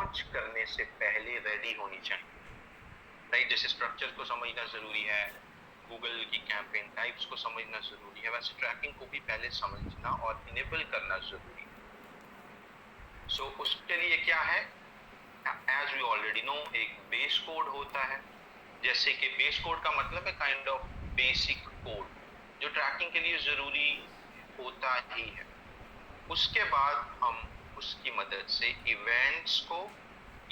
Launch करने से पहले रेडी होनी चाहिए, राइट? जैसे स्ट्रक्चर को समझना जरूरी है, गूगल की कैंपेन टाइप्स को समझना जरूरी है, वैसे ट्रैकिंग को भी पहले समझना और इनेबल करना जरूरी है। सो उसके लिए क्या है, एज वी ऑलरेडी नो, एक बेस कोड होता है। जैसे कि बेस कोड का मतलब है काइंड ऑफ बेसिक कोड जो ट्रैकिंग के लिए जरूरी होता ही है। उसके बाद हम उसकी मदद से इवेंट्स को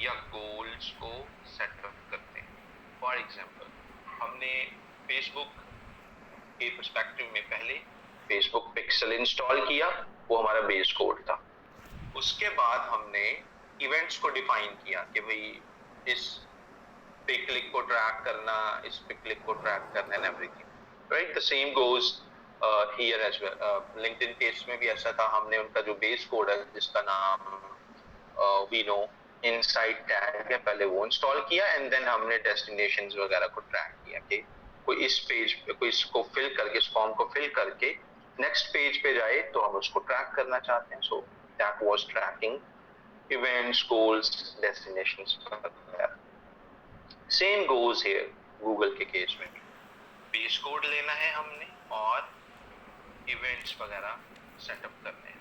या गोल्स को सेटअप करते हैं। फॉर एग्जांपल, हमने फेसबुक के पर्सपेक्टिव में पहले फेसबुक पिक्सल इंस्टॉल किया, वो हमारा बेस कोड था। उसके बाद हमने इवेंट्स को डिफाइन किया कि भाई इस पे क्लिक को ट्रैक करना, इस पे क्लिक को ट्रैक करना and everything, right? The same goes here as well. LinkedIn case में भी ऐसा था, हमने उनका जो बेस कोड है जिसका नाम वी नो इनसाइड टैग है, पहले वो इंस्टॉल किया एंड देन हमने डेस्टिनेशंस वगैरह को ट्रैक किया कि कोई इस पेज पे, कोई इसको फिल करके, इस फॉर्म को फिल करके नेक्स्ट पेज पे जाए तो हम उसको ट्रैक करना चाहते हैं। So that was tracking events, goals, destinations वगैरह। सेम गोज हियर, गूगल के केस में भी बेस कोड लेना है हमने और इवेंट्स वगैरह सेटअप करने हैं।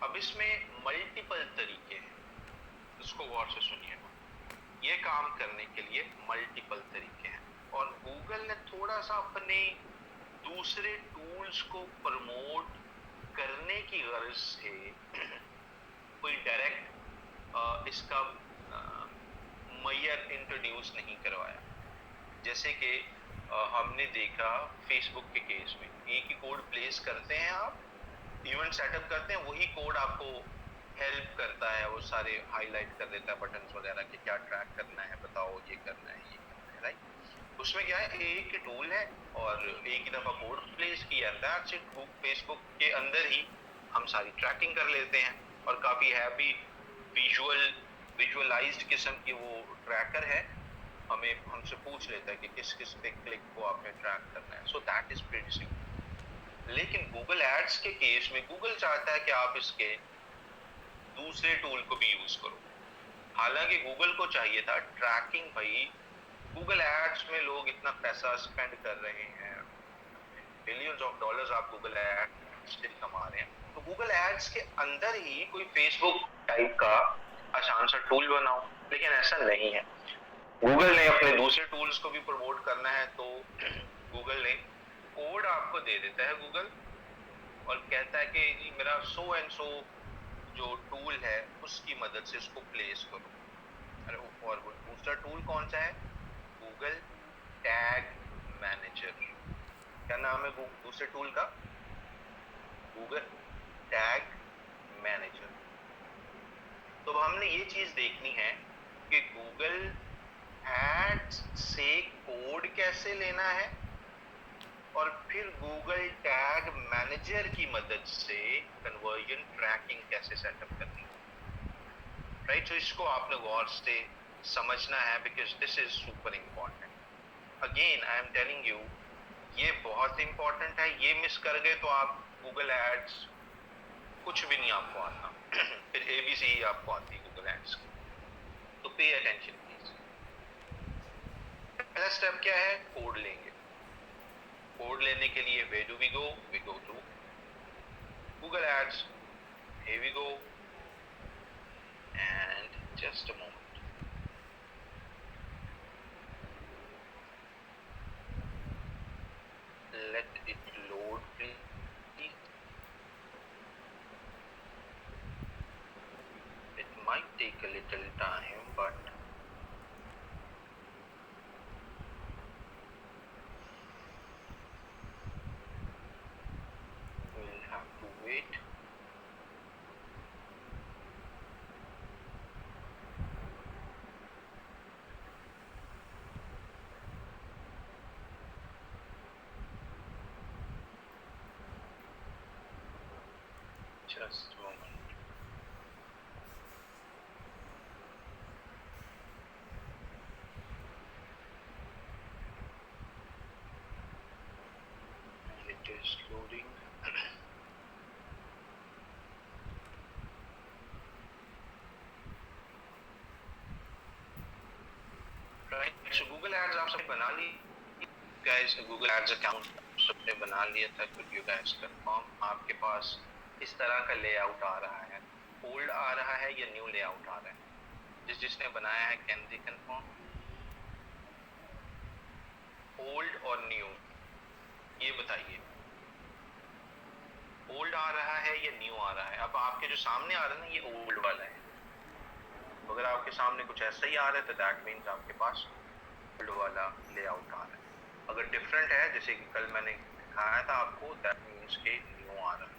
अब इसमें मल्टीपल तरीके हैं, इसको गौर से सुनिएगा। ये काम करने के लिए मल्टीपल तरीके हैं और गूगल ने थोड़ा सा अपने दूसरे टूल्स को प्रमोट करने की गर्ज से कोई डायरेक्ट इसका मैयर इंट्रोड्यूस नहीं करवाया। जैसे कि हमने देखा फेसबुक के केस में, एक ही कोड प्लेस करते हैं आप, इवेंट सेटअप करते हैं, वही कोड आपको हेल्प करता है, वो सारे हाईलाइट कर देता है बटन्स वगैरह कि क्या ट्रैक करना है, बताओ ये करना है, ये करना है, राइट? उसमें क्या है, एक ही टूल है और एक ही दफा कोड प्लेस किया, दैट्स इट। फेसबुक के अंदर ही हम सारी ट्रैकिंग कर लेते हैं और काफी हैप्पी विजुअलाइज्ड किस्म की वो ट्रैकर है, हमें हमसे पूछ लेता है कि किस किस पे क्लिक को आपने ट्रैक करना है। So that is pretty simple. लेकिन गूगल एड्स के केस में गूगल चाहता है कि आप इसके दूसरे टूल को भी यूज करो। हालांकि गूगल को चाहिए था ट्रैकिंग, भाई गूगल एड्स में लोग इतना पैसा स्पेंड कर रहे हैं, बिलियंस ऑफ डॉलर्स आप गूगल एड्स से कमा रहे हैं, तो गूगल एड्स के अंदर ही कोई फेसबुक टाइप का आसान सा टूल बनाओ। लेकिन ऐसा नहीं है, गूगल ने अपने दूसरे टूल्स को भी प्रमोट करना है, तो गूगल ने कोड आपको दे देता है गूगल, और कहता है कि जी मेरा सो एंड सो जो टूल है उसकी मदद से इसको प्लेस करो। अरे और दूसरा टूल कौन सा है? Google tag manager. क्या नाम है दूसरे टूल का? Google tag manager. तो हमने ये चीज देखनी है कि गूगल एड्स से कोड कैसे लेना है और फिर गूगल टैग मैनेजर की मदद से कन्वर्जन ट्रैकिंग कैसे सेटअप करनी है, राइट? तो इसको आपने गौर से समझना है, because this is super important. Again I am telling you, ये बहुत इंपॉर्टेंट है। ये मिस कर गए तो आप गूगल एड्स कुछ भी नहीं आपको आता फिर एबीसी ही आपको आती है गूगल एड्स की। तो पे अटेंशन प्लीज। पहला स्टेप क्या है? कोड लेंगे। कोड लेने के लिए where do we go? We go to Google Ads. Here we go. And just a moment. Let it load, please. It might take a little time, but we'll have to wait. Just a moment. And it is loading. Profiles आप सबने बना ली guys, Google ads account सबने बना लिया था, could you guys confirm? आपके पास इस तरह का लेआउट आ रहा है, ओल्ड आ रहा है या न्यू लेआउट आ रहा है? जिसने बनाया है कैन दे कंफर्म? ओल्ड और न्यू ये बताइए, ओल्ड आ रहा है या न्यू आ रहा है? अब आपके जो सामने आ रहा है ना, ये ओल्ड वाला है। अगर आपके सामने कुछ ऐसा ही आ रहा है तो दैट मीन्स आपके पास ओल्ड वाला लेआउट आ रहा है। अगर डिफरेंट है, जैसे कि कल मैंने दिखाया था आपको, दैट मीन्स के न्यू आ रहा है।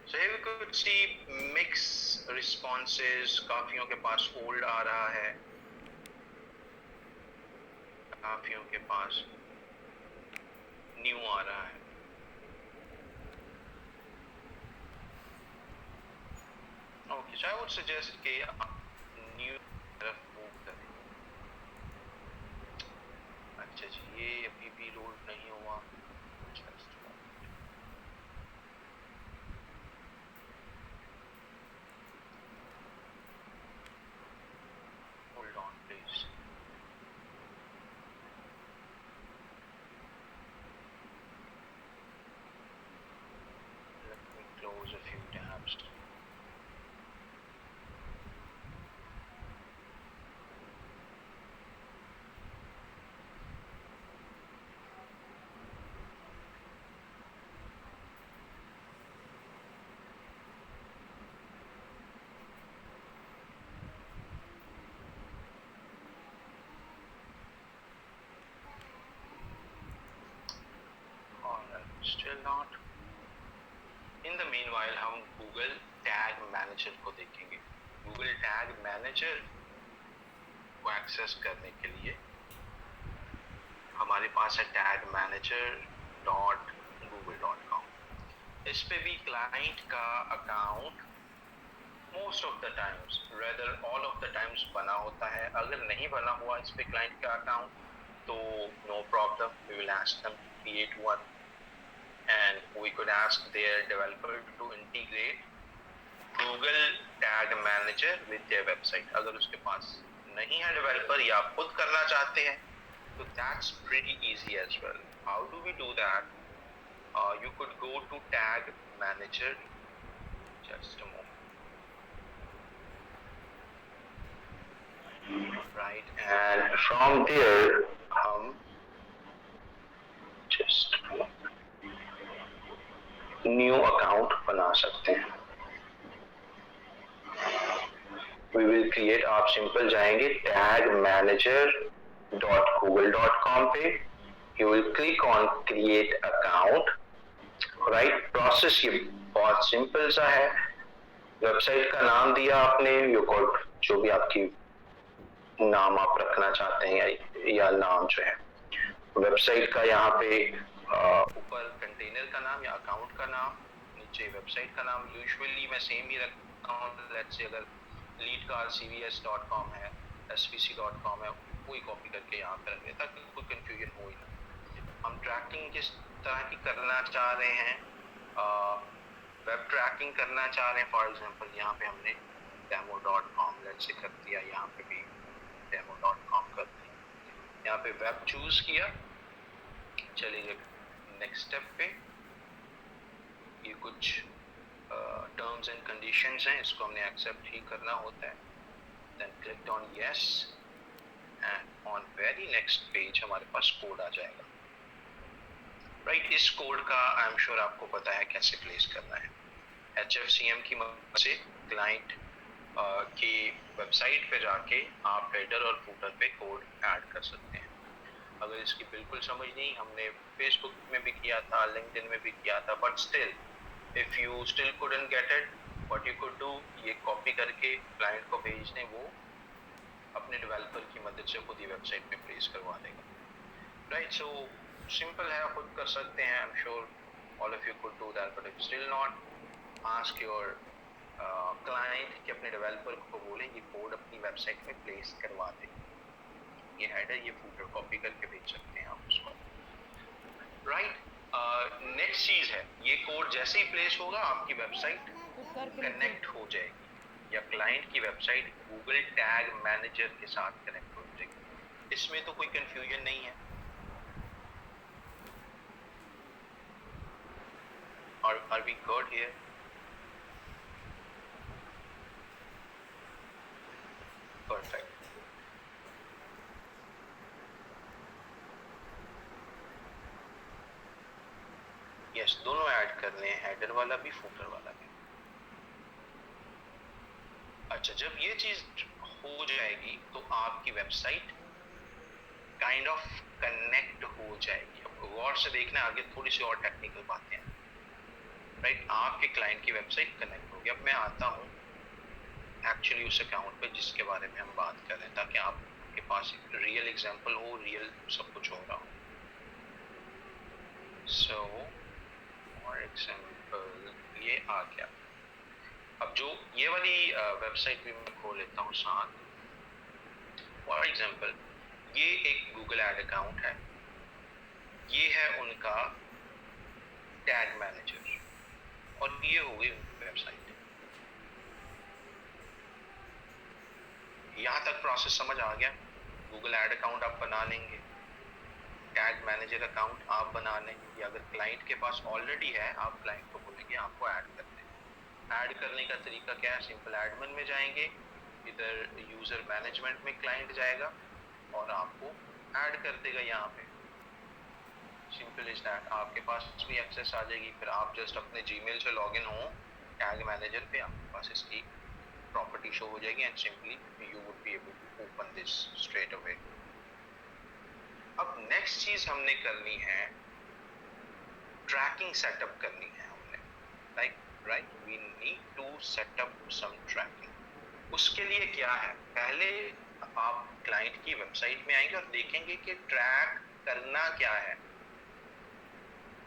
So here we could see mix responses, काफियों के पास ओल्ड आ रहा है, काफियों के पास न्यू आ रहा है। Okay, so I would suggest कि आप न्यू तरफ मूव करें। अच्छा जी, ये अभी भी लोड नहीं हुआ। Hold on please. Let me close a few tabs. Still not. In the meanwhile हम Google Tag Manager को देखेंगे। Google Tag Manager को एक्सेस करने के लिए हमारे पास है tagmanager.google.com। इस पे भी क्लाइंट का account most of the times, rather all of the times बना होता है। अगर नहीं बना हुआ इस पे क्लाइंट का अकाउंट तो no problem, we will ask them to create one and we could ask their developer to integrate Google Tag Manager with their website। अगर उसके पास नहीं है डेवलपर या आप खुद करना चाहते हैं तो that's pretty easy as well। How do we do that? You could go to Tag Manager, just a moment, right? And from there हम just न्यू अकाउंट बना सकते हैं। We will create, आप सिंपल जाएंगे tagmanager.google.com पे, you will click on create account, right? Process ये बहुत simple सा है। वेबसाइट का नाम दिया आपने, you could जो भी आपकी नाम आप रखना चाहते हैं या नाम जो है वेबसाइट का, यहाँ पे ऊपर कंटेनर का नाम या अकाउंट का नाम, नीचे वेबसाइट का नाम। यूजुअली मैं सेम ही रखता हूँ। लेट्स से अगर leadcarcvs.com है, svc.com है, वही कॉपी करके यहाँ पे रख देता ताकि कोई कंफ्यूजन हो ही ना। हम ट्रैकिंग किस तरह की करना चाह रहे हैं, वेब ट्रैकिंग करना चाह रहे हैं। फॉर एग्जांपल यहाँ पे हमने demo.com लेट्स से कर दिया, यहाँ पे भी demo.com कर दिया, यहाँ पे वेब चूज किया। चलिए नेक्स्ट स्टेप पे, ये कुछ टर्म्स एंड कंडीशंस हैं, इसको हमने एक्सेप्ट ही करना होता है। Then click on yes and on very next page हमारे पास कोड आ जाएगा, राइट? इस कोड का आई एम श्योर आपको पता है कैसे प्लेस करना है। HFCM की मदद से क्लाइंट की वेबसाइट पे जाके आप हेडर और फूटर पे कोड ऐड कर सकते हैं। अगर इसकी बिल्कुल समझ नहीं, हमने फेसबुक में भी किया था, लिंक्डइन में भी किया था, but still if you still couldn't get it, what you could do, ये कॉपी करके क्लाइंट को भेज दें, वो अपने डेवलपर की मदद से खुद ही वेबसाइट पे प्लेस करवा देगा, राइट? सो सिंपल है, खुद कर सकते हैं। I am sure all of you could do that, but if still not, ask your client कि अपने डेवलपर को बोले ये कोड अपनी वेबसाइट में प्लेस करवा दे। ये हेडर, ये फूटर कॉपी करके भेज सकते हैं आप उसको, राइट? नेक्स्ट चीज है, ये कोड जैसे ही प्लेस होगा आपकी वेबसाइट कनेक्ट हो जाएगी या क्लाइंट की वेबसाइट गूगल टैग मैनेजर के साथ कनेक्ट हो जाएगी। इसमें तो कोई कंफ्यूजन नहीं है। Are we good here? Perfect. Yes, दोनों ऐड करने हैं, हेडर वाला भी फुटर वाला भी। अच्छा, जब ये चीज हो जाएगी तो आपकी वेबसाइट काइंड ऑफ कनेक्ट हो जाएगी। अब गौर से देखना, आगे थोड़ी सी और टेक्निकल बातें हैं, राइट। आपके क्लाइंट की वेबसाइट कनेक्ट होगी। अब मैं आता हूँ एक्चुअली उस अकाउंट पे जिसके बारे में हम बात कर रहे हैं, ताकि आपके पास एक रियल एग्जांपल हो, रियल सब कुछ हो रहा हो। सो फॉर एग्जांपल ये आ गया। अब जो ये वाली वेबसाइट भी मैं खोल लेता हूँ साथ। फॉर एग्जांपल ये एक गूगल एड अकाउंट है, ये है उनका टैग मैनेजर, और ये हो गई उनकी वेबसाइट। यहाँ तक प्रोसेस समझ आ गया। गूगल एड अकाउंट आप बना लेंगे, टैग मैनेजर अकाउंट आप बना लेंगे, या अगर क्लाइंट के पास ऑलरेडी है, आप क्लाइंट को बोलेंगे आपको ऐड कर दें। ऐड करने का तरीका क्या है? सिंपल एडमिन में जाएंगे, इधर यूजर मैनेजमेंट में क्लाइंट जाएगा और आपको ऐड कर देगा यहाँ पे। Simple is that. आपके पास भी एक्सेस आ जाएगी, फिर आप जस्ट अपने जीमेल से लॉगिन हो टैग मैनेजर पे, आपके पास इसकी प्रॉपर्टी शो हो जाएगी, and simply you would be able to open this straight away. अब नेक्स्ट चीज हमने करनी है, ट्रैकिंग सेटअप करनी है हमने, right. We need to set up some tracking. उसके लिए क्या है, पहले आप क्लाइंट की वेबसाइट में आएंगे और देखेंगे कि ट्रैक करना क्या है।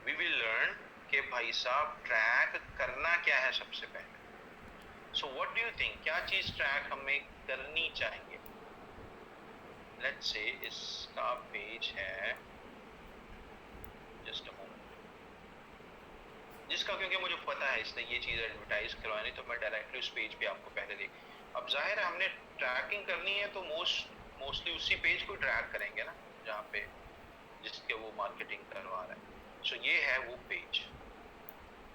वी विल लर्न कि भाई साहब ट्रैक करना क्या है सबसे पहले। So what do you think, क्या चीज ट्रैक हमें करनी चाहिए? लेट्स से इसका पेज है, जस्ट अ मोमेंट, जिसका क्योंकि मुझे पता है इसने ये चीज एडवर्टाइज करवानी, तो मैं डायरेक्टली उस पेज पे आपको पहले देख। अब जाहिर है हमने ट्रैकिंग करनी है तो मोस्टली उसी पेज को ट्रैक करेंगे ना, जहाँ पे जिसके वो मार्केटिंग करवा रहा है। सो ये है वो पेज।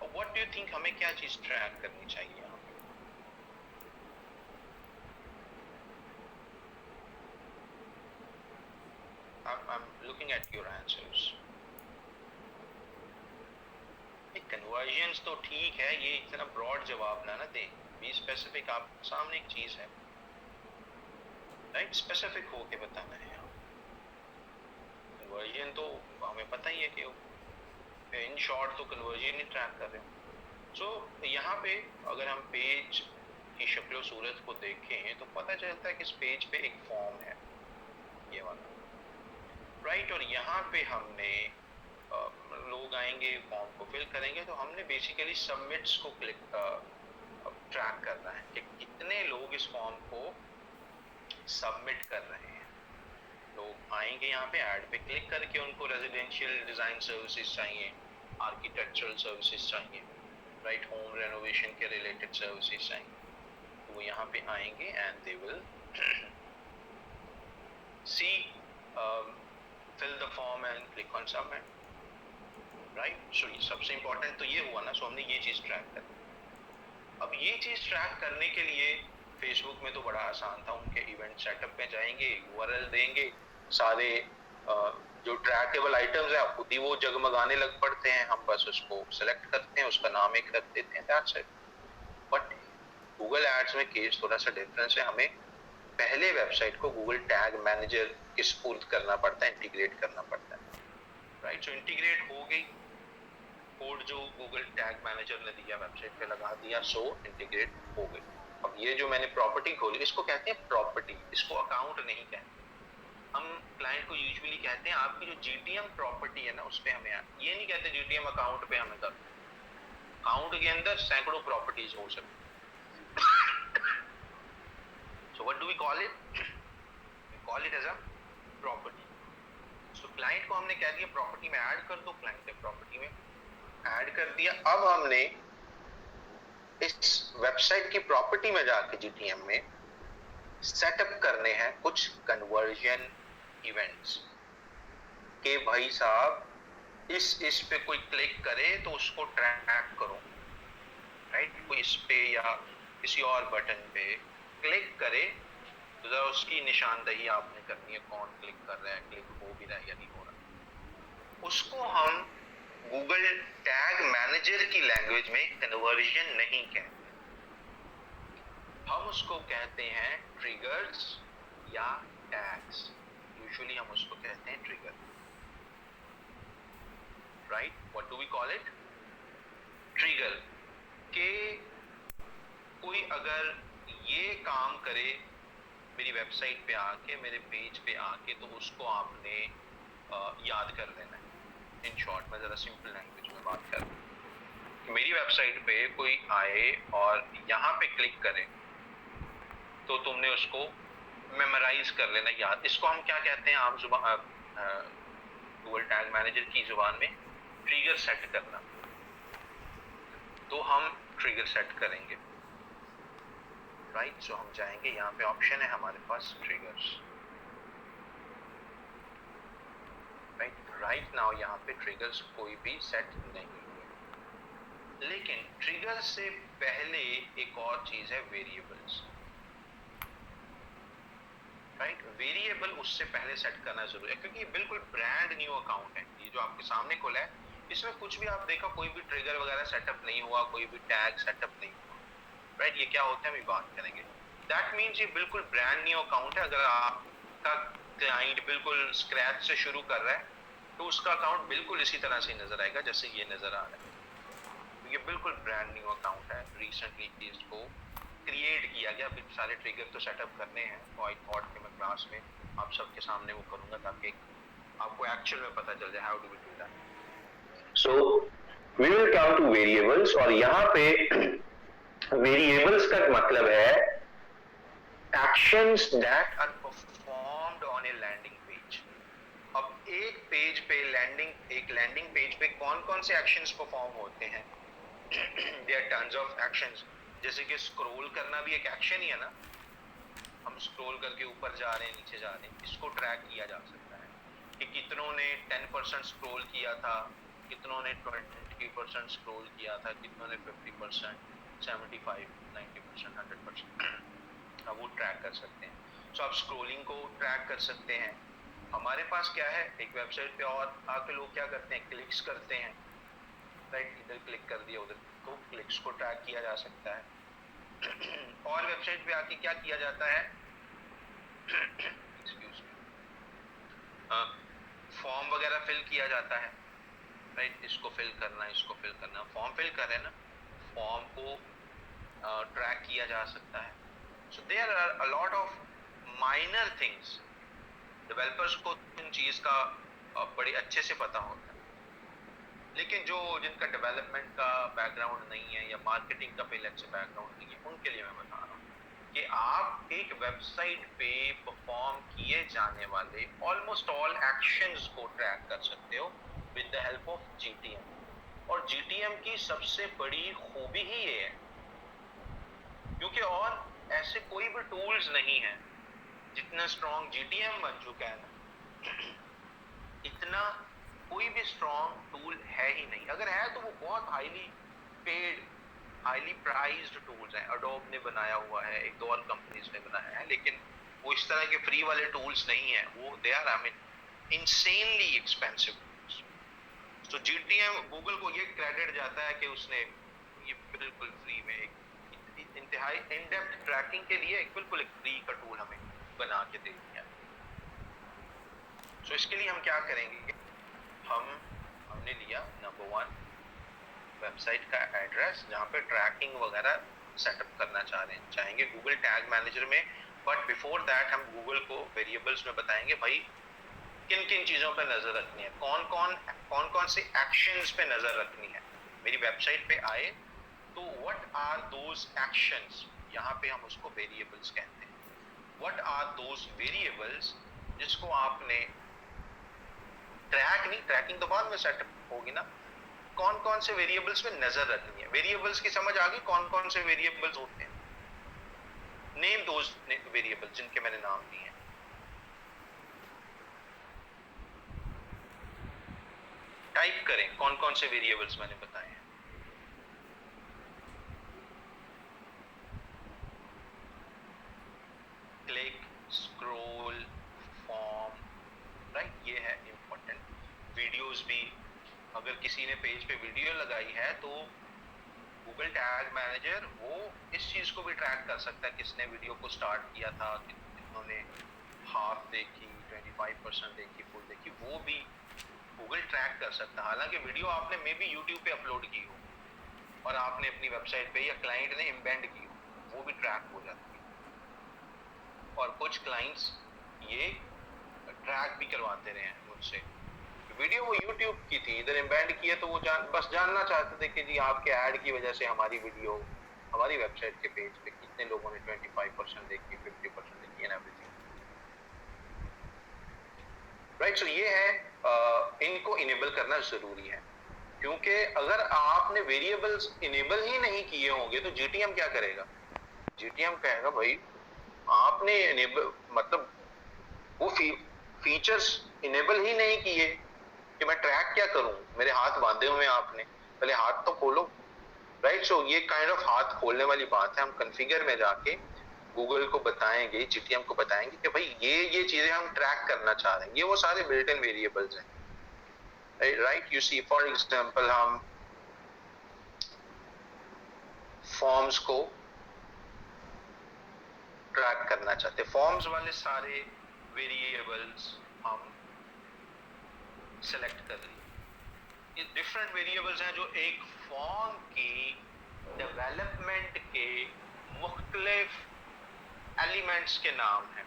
और व्हाट डू यू थिंक हमें क्या चीज ट्रैक करनी चाहिए यहाँ पे? I'm looking at your answers. Convergence तो ठीक है, ये इतना ब्रॉड जवाब ना दे, बी स्पेसिफिक। आप सामने एक चीज है, राइट, स्पेसिफिक होके बताना है। कन्वर्जन तो हमें पता ही है कि इन शॉर्ट तो कन्वर्जन ही ट्रैक कर रहे हैं। सो यहाँ पे अगर हम पेज की शक्ल सूरत को देखें तो पता चलता है कि इस पेज पे एक फॉर्म है, ये वाला, राइट। और यहाँ पे हमने लोग आएंगे, फॉर्म को फिल करेंगे, तो हमने बेसिकली सबमिट्स को क्लिक ट्रैक करना है कि कितने लोग इस फॉर्म को सबमिट कर रहे हैं। लोग आएंगे यहाँ पे, ऐड पे क्लिक करके उनको रेजिडेंशियल डिजाइन सर्विसेज चाहिए, आर्किटेक्चरल सर्विसेज चाहिए, राइट, होम रेनोवेशन के रिलेटेड सर्विसेज चाहिए, तो वो यहाँ पे आएंगे and they will see fill the form and click on submit, right? So सबसे इम्पोर्टेंट तो ये हुआ ना। सो हमने ये चीज ट्रैक कर। अब ये चीज ट्रैक करने के लिए फेसबुक में तो बड़ा आसान था, उनके इवेंट सेटअप में जाएंगे, यूआरएल देंगे, सारे जो ट्रैकेबल आइटम्स हैं खुद ही वो जगमगाने लग पड़ते हैं, हम बस उसको सेलेक्ट करते हैं, उसका नाम एक रख देते हैं, that's it. But Google ads में केस थोड़ा सा डिफरेंस है, हमें पहले वेबसाइट को गूगल टैग मैनेजर के स्पूर्द करना पड़ता है, इंटीग्रेट करना पड़ता है, राइट। सो इंटीग्रेट हो गई, कोड जो गूगल टैग मैनेजर ने दिया वेबसाइट पे लगा दिया, सो इंटीग्रेट हो गई। अब ये जो मैंने प्रॉपर्टी खोली, इसको कहते हैं प्रॉपर्टी, इसको अकाउंट नहीं कहते। हम क्लाइंट को यूजुअली कहते हैं आपकी जो जीटीएम प्रॉपर्टी है ना उस पे हमें, ये नहीं कहते जीटीएम अकाउंट पे हमें कर। अकाउंट के अंदर सैकड़ों प्रॉपर्टीज हो सकती। So what do we call it? We call it as a property. So client को हमने कह दिया प्रॉपर्टी में ऐड कर दो, क्लाइंट ने प्रॉपर्टी में ऐड कर दिया। अब हमने इस वेबसाइट की प्रॉपर्टी में जाके जीटीएम में सेटअप करने हैं कुछ कन्वर्जन इवेंट्स कि भाई साहब इस पे कोई क्लिक करे तो उसको ट्रैक करो, राइट? कोई इस पे या किसी और बटन पे क्लिक करे तो जरा उसकी निशानदही आपने करनी है, कौन क्लिक कर रहा है, क्लिक हो भी रहा है या नहीं हो रहा। उसको हम गूगल टैग मैनेजर की लैंग्वेज में कन्वर्जन नहीं कहते, हम उसको कहते हैं ट्रिगर्स या टैग्स। यूजुअली हम उसको कहते हैं trigger, right? What do we call it? Trigger. के कोई अगर ये काम करे मेरी वेबसाइट पे आके, मेरे पेज पे आके, तो उसको आपने याद कर लेना है। इन शॉर्ट मैं जरा सिंपल लैंग्वेज में बात कर रहा हूँ, मेरी वेबसाइट पे कोई आए और यहाँ पे क्लिक करे तो तुमने उसको मेमोराइज कर लेना, याद। इसको हम क्या कहते हैं आम जुबान, गूगल टैग मैनेजर की जुबान में ट्रिगर सेट करना। तो हम ट्रिगर सेट करेंगे, राइट? सो हम जाएंगे, यहाँ पे ऑप्शन है हमारे पास ट्रिगर्स, राइट नाउ यहाँ पे ट्रिगर्स कोई भी सेट नहीं हुए। लेकिन ट्रिगर से पहले एक और चीज है वेरिएबल्स, राइट? वेरिएबल उससे पहले सेट करना जरूरी है, क्योंकि ये बिल्कुल ब्रांड न्यू अकाउंट है। ये जो आपके सामने खुला है, इसमें कुछ भी आप देखा, कोई भी ट्रिगर वगैरह सेटअप नहीं हुआ, कोई भी टैग सेटअप नहीं हुआ, राइट? ये क्या होता है हम बात करेंगे। दैट मीन्स ये बिल्कुल ब्रांड न्यू अकाउंट है। अगर आपका क्लाइंट बिल्कुल स्क्रैच से शुरू कर रहा है तो उसका अकाउंट बिल्कुल इसी तरह से नजर आएगा जैसे ये नजर आ रहा है। ये बिल्कुल ब्रांड न्यू अकाउंट है, रिसेंटली इसको क्रिएट किया गया। अभी सारे ट्रिगर तो सेटअप करने हैं, तो आई थॉट कि मैं क्लास में आप सबके सामने वो करूंगा ताकि आपको एक्चुअल में पता चल जाए how do we do that. So we will come to variables, और यहाँ पे वेरिएबल्स का मतलब है actions that are performed on a landing page. अब एक लैंडिंग पेज पे कौन कौन से एक्शंस परफॉर्म होते हैं? There are tons of actions. जैसे कि स्क्रॉल करना भी एक एक्शन ही है ना, हम स्क्रॉल करके ऊपर जा रहे हैं, नीचे जा रहे हैं, इसको ट्रैक किया जा सकता है कि कितनों ने 10% स्क्रॉल किया था, कितनों ने 20% स्क्रॉल किया था, कितनों ने 50%, 75, 90%, 100%। अब वो ट्रैक कर सकते हैं। सो आप स्क्रॉलिंग को ट्रैक कर सकते हैं। हमारे पास क्या है, एक वेबसाइट पे और आके लोग क्या करते हैं, क्लिक्स करते हैं, राइट? इधर क्लिक कर दिया, उधर, तो क्लिक्स को ट्रैक किया जा सकता है। और वेबसाइट पे आके क्या किया जाता है, एक्सक्यूज मी, फॉर्म वगैरह फिल किया जाता है, राइट? इसको फिल करना, इसको फिल करना, फॉर्म फिल करें ना, फॉर्म को ट्रैक किया जा सकता है। So there are a lot of minor things. Developers को इन चीज का बड़े अच्छे से पता होता है, लेकिन जो जिनका डेवलपमेंट का बैकग्राउंड नहीं है या मार्केटिंग का पहले से बैकग्राउंड नहीं है, उनके लिए मैं बता रहा हूँ कि आप एक वेबसाइट पे परफॉर्म किए जाने वाले ऑलमोस्ट ऑल एक्शंस को ट्रैक कर सकते हो with the help of GTM. और जीटीएम की सबसे बड़ी खूबी ही ये है, क्योंकि और ऐसे कोई भी टूल्स नहीं है जितना स्ट्रॉन्ग जीटीएम बन चुका है ना, इतना कोई भी स्ट्रॉन्ग टूल है ही नहीं। अगर है तो वो बहुत highly paid, highly prized tools हैं। एडोब ने बनाया हुआ है, एक दो और कंपनीज ने बनाया है, लेकिन वो इस तरह के फ्री वाले टूल्स नहीं है। वो they are, I mean, insanely expensive tools. तो जीटीएम, गूगल को ये क्रेडिट जाता है कि उसने ये बिल्कुल फ्री में एक इंतहाई इन डेप्थ ट्रैकिंग के लिए एक बिल्कुल एक फ्री का टूल हमें बना के दे दिया। सो इसके लिए हम क्या करेंगे, हमने लिया नंबर 1 वेबसाइट का एड्रेस जहाँ पे ट्रैकिंग वगैरह सेटअप करना चाहेंगे गूगल टैग मैनेजर में। बट बिफोर दैट हम गूगल को वेरिएबल्स में बताएंगे भाई किन किन चीजों पे नजर रखनी है, कौन कौन से एक्शंस पे नजर रखनी है। मेरी वेबसाइट पे आए तो व्हाट आर दोज एक्शंस, यहाँ पे हम उसको वेरिएबल्स कहते हैं। व्हाट आर दोज वेरिएबल्स जिसको आपने ट्रैकिंग तो बाद में सेटअप होगी ना, कौन कौन से वेरिएबल्स पे नजर रखनी है। वेरिएबल्स की समझ आ गई, कौन कौन से वेरिएबल्स होते हैं? नेम दोज वेरिएबल्स जिनके मैंने नाम दिए हैं। टाइप करें कौन कौन से वेरिएबल्स मैंने बताए हैं। क्लिक, स्क्रॉल, फॉर्म, राइट, ये है इंपॉर्टेंट। वीडियोस भी, अगर किसी ने पेज पे वीडियो लगाई है तो गूगल टैग मैनेजर वो इस चीज को भी ट्रैक कर सकता है, किसने वीडियो को स्टार्ट किया था, कितनों हाफ देखी, 25% देखी, फुल देखी, वो भी गूगल ट्रैक कर सकता है। हालांकि वीडियो आपने मे बी यूट्यूब पे अपलोड की हो और आपने अपनी वेबसाइट पे या क्लाइंट ने एम्बेड की हो, वो भी ट्रैक हो जाती है। और कुछ क्लाइंट्स ये ट्रैक भी करवाते रहे हैं मुझसे, वीडियो वो यूट्यूब की थी, इधर एम्बेड की है, तो वो बस जानना चाहते थे कि जी आपके ऐड की वजह से हमारी वीडियो हमारी वेबसाइट के पेज पे कितने लोगों ने 25% देखी, 50% देखी एंड एवरीथिंग, राइट। सो ये है, इनको इनेबल करना जरूरी है, क्योंकि अगर आपने वेरिएबल्स इनेबल ही नहीं किए होंगे तो जीटीएम क्या करेगा? जीटीएम कहेगा भाई आपने इनेबल, मतलब वो फीचर्स इनेबल ही नहीं किए कि मैं ट्रैक क्या करूं, मेरे हाथ बांधे हुए आपने, पहले हाथ तो खोलो, राइट। सो ये काइंड ऑफ हाथ खोलने वाली बात है। हम कॉन्फ़िगर में जाके गूगल को बताएंगे, जीटीएम को बताएंगे कि भाई ये चीजें हम ट्रैक करना चाह रहे हैं, ये वो सारे बिल्ट इन वेरिएबल्स हैं, right. You see for example हम फॉर्म्स को ट्रैक करना चाहते हैं, फॉर्म्स वाले सारे वेरिएबल्स हम सेलेक्ट कर लिए। ये डिफरेंट वेरिएबल्स हैं जो एक फॉर्म की डेवलपमेंट के मुख्तलिफ एलिमेंट्स के नाम हैं,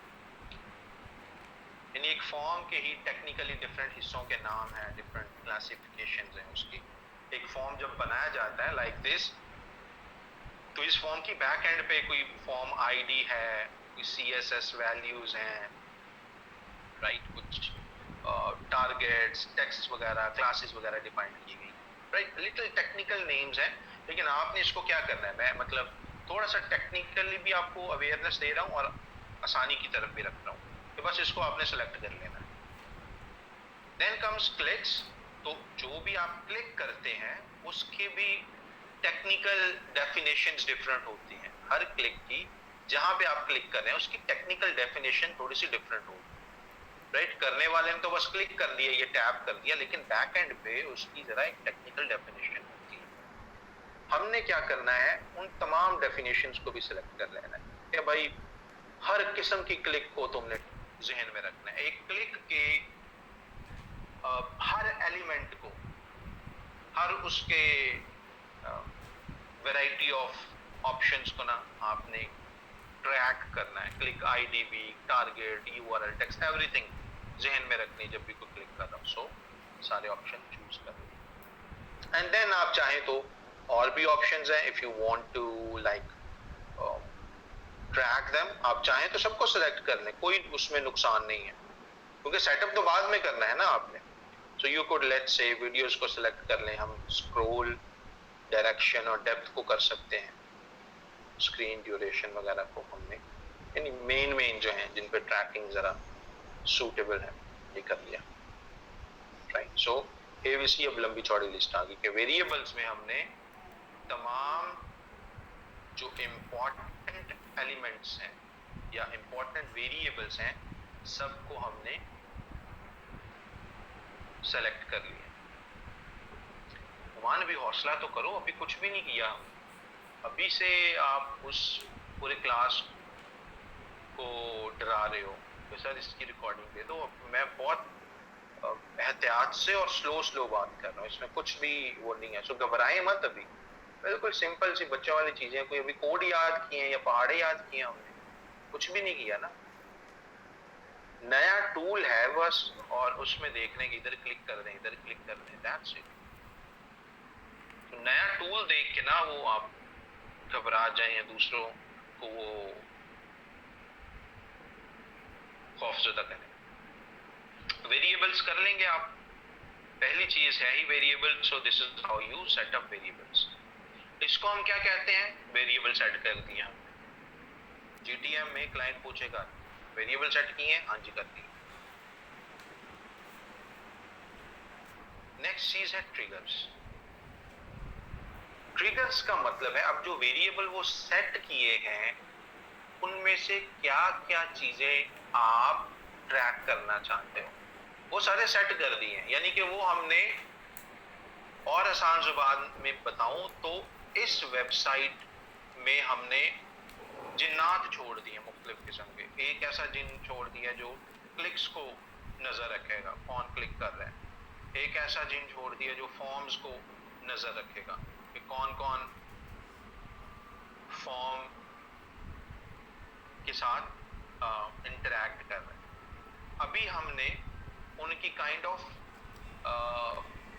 यानी एक फॉर्म के ही टेक्निकली डिफरेंट हिस्सों के नाम हैं, डिफरेंट क्लासिफिकेशंस हैं उसकी। एक फॉर्म जब बनाया जाता है लाइक दिस, तो इस फॉर्म की बैक एंड पे कोई फॉर्म आईडी है, कोई सीएसएस वैल्यूज हैं, राइट, कुछ टारगेट्स, टेक्स्ट वगैरह, क्लासेस वगैरह डिफाइन की गई, राइट। लिटिल टेक्निकल नेम्स हैं, लेकिन आपने इसको क्या करना है, मैं मतलब थोड़ा सा टेक्निकली भी आपको अवेयरनेस दे रहा हूँ और आसानी की तरफ भी रख रहा हूँ, तो बस इसको आपने सेलेक्ट कर लेना है। देन कम्स क्लिक्स, तो जो भी आप क्लिक करते हैं उसके भी टेक्निकल डेफिनेशंस डिफरेंट होती हैं। हर क्लिक की, जहां पे आप क्लिक कर रहे हैं उसकी टेक्निकल डेफिनेशन थोड़ी सी डिफरेंट होगी, राइट। करने वाले ने तो बस क्लिक कर दिया, ये टैप कर दिया, लेकिन बैक एंड पे उसकी जरा एक टेक्निकल डेफिनेशन होती है। हमने क्या करना है, उन तमाम डेफिनेशंस को भी सिलेक्ट कर लेना है कि भाई हर किस्म की क्लिक को तुमने जहन में रखना है। एक क्लिक के हर एलिमेंट को, हर उसके वैरायटी ऑफ ऑप्शंस को ना आपने ट्रैक करना है। क्लिक आईडी भी, टारगेट, यूआरएल, टेक्स्ट, एवरीथिंग जहन में रखनी जब भी कोई क्लिक कर रहा हूं। सो सारे ऑप्शन चूज कर, एंड देन आप चाहें तो और भी ऑप्शंस हैं, if you want to like track them, आप चाहें तो सबको सिलेक्ट कर लें, कोई उसमें नुकसान नहीं है, क्योंकि सेटअप तो बाद में करना है ना आपने। So you could let's say videos को सिलेक्ट कर लें, हम स्क्रॉल, डायरेक्शन और डेप्थ को कर सकते हैं, स्क्रीन ड्यूरेशन वगैरह को हमने, यानी मेन जो हैं जिन पे ट्रैकिंग जरा सूटेबल है ये कर लिया, राइट। सो एबीसी अब लंबी चौड़ी लिस्ट आ गई कि वेरिएबल्स में हमने तमाम जो इम्पोर्टेंट एलिमेंट्स हैं या इम्पोर्टेंट वेरिएबल्स हैं सबको हमने सेलेक्ट कर लिया। मान भी हौसला तो करो, अभी कुछ भी नहीं किया, अभी से आप उस पूरे क्लास को डरा रहे हो तो सर इसकी रिकॉर्डिंग दे दो। मैं बहुत एहतियात से और स्लो बात कर रहा हूँ, इसमें कुछ भी वो नहीं है, सो घबराएं मत। अभी बिल्कुल सिंपल सी बच्चों वाली चीजें, कोई अभी कोड याद किए हैं या पहाड़े याद किए हमने, कुछ भी नहीं किया ना। नया टूल है बस, और उसमें देखने की, इधर क्लिक कर दें, इधर क्लिक कर दें, दैट्स इट। तो नया टूल देख के ना वो आप घबरा जाए या दूसरों को वो खौफजदा करें। वेरिएबल्स कर लेंगे आप, पहली चीज है ही variable, so this is how you set up variables. इसको हम क्या कहते हैं, वेरिएबल सेट कर दिया हमने। जीटीएम में क्लाइंट पूछेगा वेरिएबल सेट किए हैं, हाँ जी कर दिए। नेक्स्ट चीज है ट्रिगर्स। ट्रिगर्स का मतलब है अब जो वेरिएबल वो सेट किए हैं उनमें से क्या क्या चीजें आप ट्रैक करना चाहते हो, वो सारे सेट कर दिए हैं। यानी कि वो हमने, और आसान जुबान में बताऊं तो इस वेबसाइट में हमने जिन्नात छोड़ दिए मुख्तलिफ किस्म के। एक ऐसा जिन छोड़ दिया जो क्लिक्स को नजर रखेगा, कौन क्लिक कर रहा है। एक ऐसा जिन छोड़ दिया जो फॉर्म्स को नजर रखेगा कि कौन कौन फॉर्म के साथ इंटरैक्ट कर रहे हैं। अभी हमने उनकी काइंड ऑफ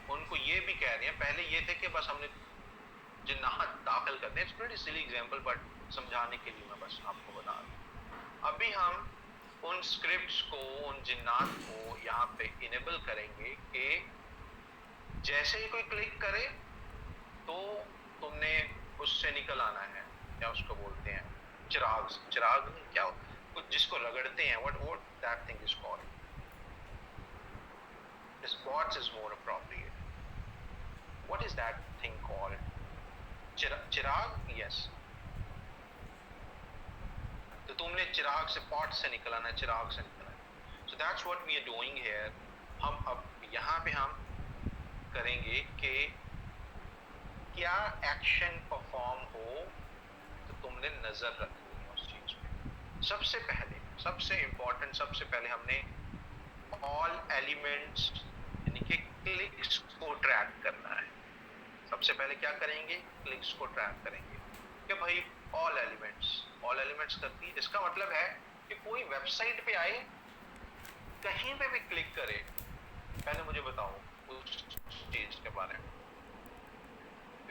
उनको ये भी कह रहे हैं, पहले ये थे कि बस हमने जिन्नात दाखिल करते हैं। It's pretty silly example but समझाने के लिए मैं बस आपको बता रहा हूं। अभी हम उन स्क्रिप्ट्स को, उन जिन्नात को यहाँ पे इनेबल करेंगे कि जैसे ही कोई क्लिक करे तो तुमने उससे निकल आना है। क्या उसको बोलते हैं, चिराग, चिराग नहीं, क्या कुछ जिसको रगड़ते हैं, what that thing is called, spots is more appropriate. What is that thing called? Chirag, yes. तो तुमने चिराग से, पॉट से निकलना, चिराग से निकलना। So that's what we are doing here. हम अब यहाँ पे हम करेंगे कि क्या एक्शन परफॉर्म हो तो तुमने नजर रखनी है उस चीज पे। सबसे पहले, सबसे इंपॉर्टेंट, सबसे पहले हमने ऑल एलिमेंट्स यानी कि क्लिक्स को ट्रैक करना है। सबसे पहले क्या करेंगे, क्लिक्स को ट्रैक करेंगे कि भाई ऑल एलिमेंट्स करती है। इसका मतलब है कि कोई वेबसाइट पे आए, कहीं पे भी क्लिक करे, पहले मुझे बताओ उस चीज के बारे में।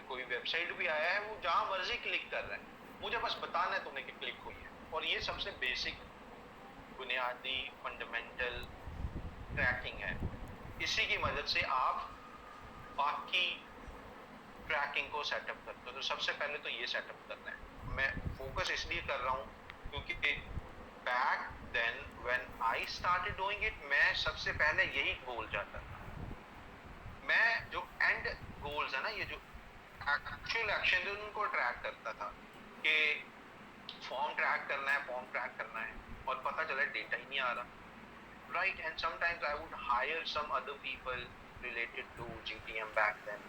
कोई वेबसाइट भी आया है, वो जहां मर्जी क्लिक कर रहा है, मुझे बस बताना है तुमने कि क्लिक हुई है। और ये सबसे बेसिक, बुनियादी, फंडामेंटल ट्रैकिंग है। इसी की मदद से आप बाकी ट्रैकिंग को सेटअप करते हो। तो सबसे पहले तो ये सेटअप करना है। मैं फोकस इसलिए कर रहा हूं क्योंकि back then when I started doing it, मैं सबसे पहले यही भूल जाता था। मैं जो एंड गोल्स है ना, ये जो एक्चुअल एक्शन उनको ट्रैक करता था कि फॉर्म ट्रैक करना है, फॉर्म ट्रैक करना है, और पता चला डेटा ही नहीं आ रहा, right. And sometimes I would hire some other people related to GTM back then,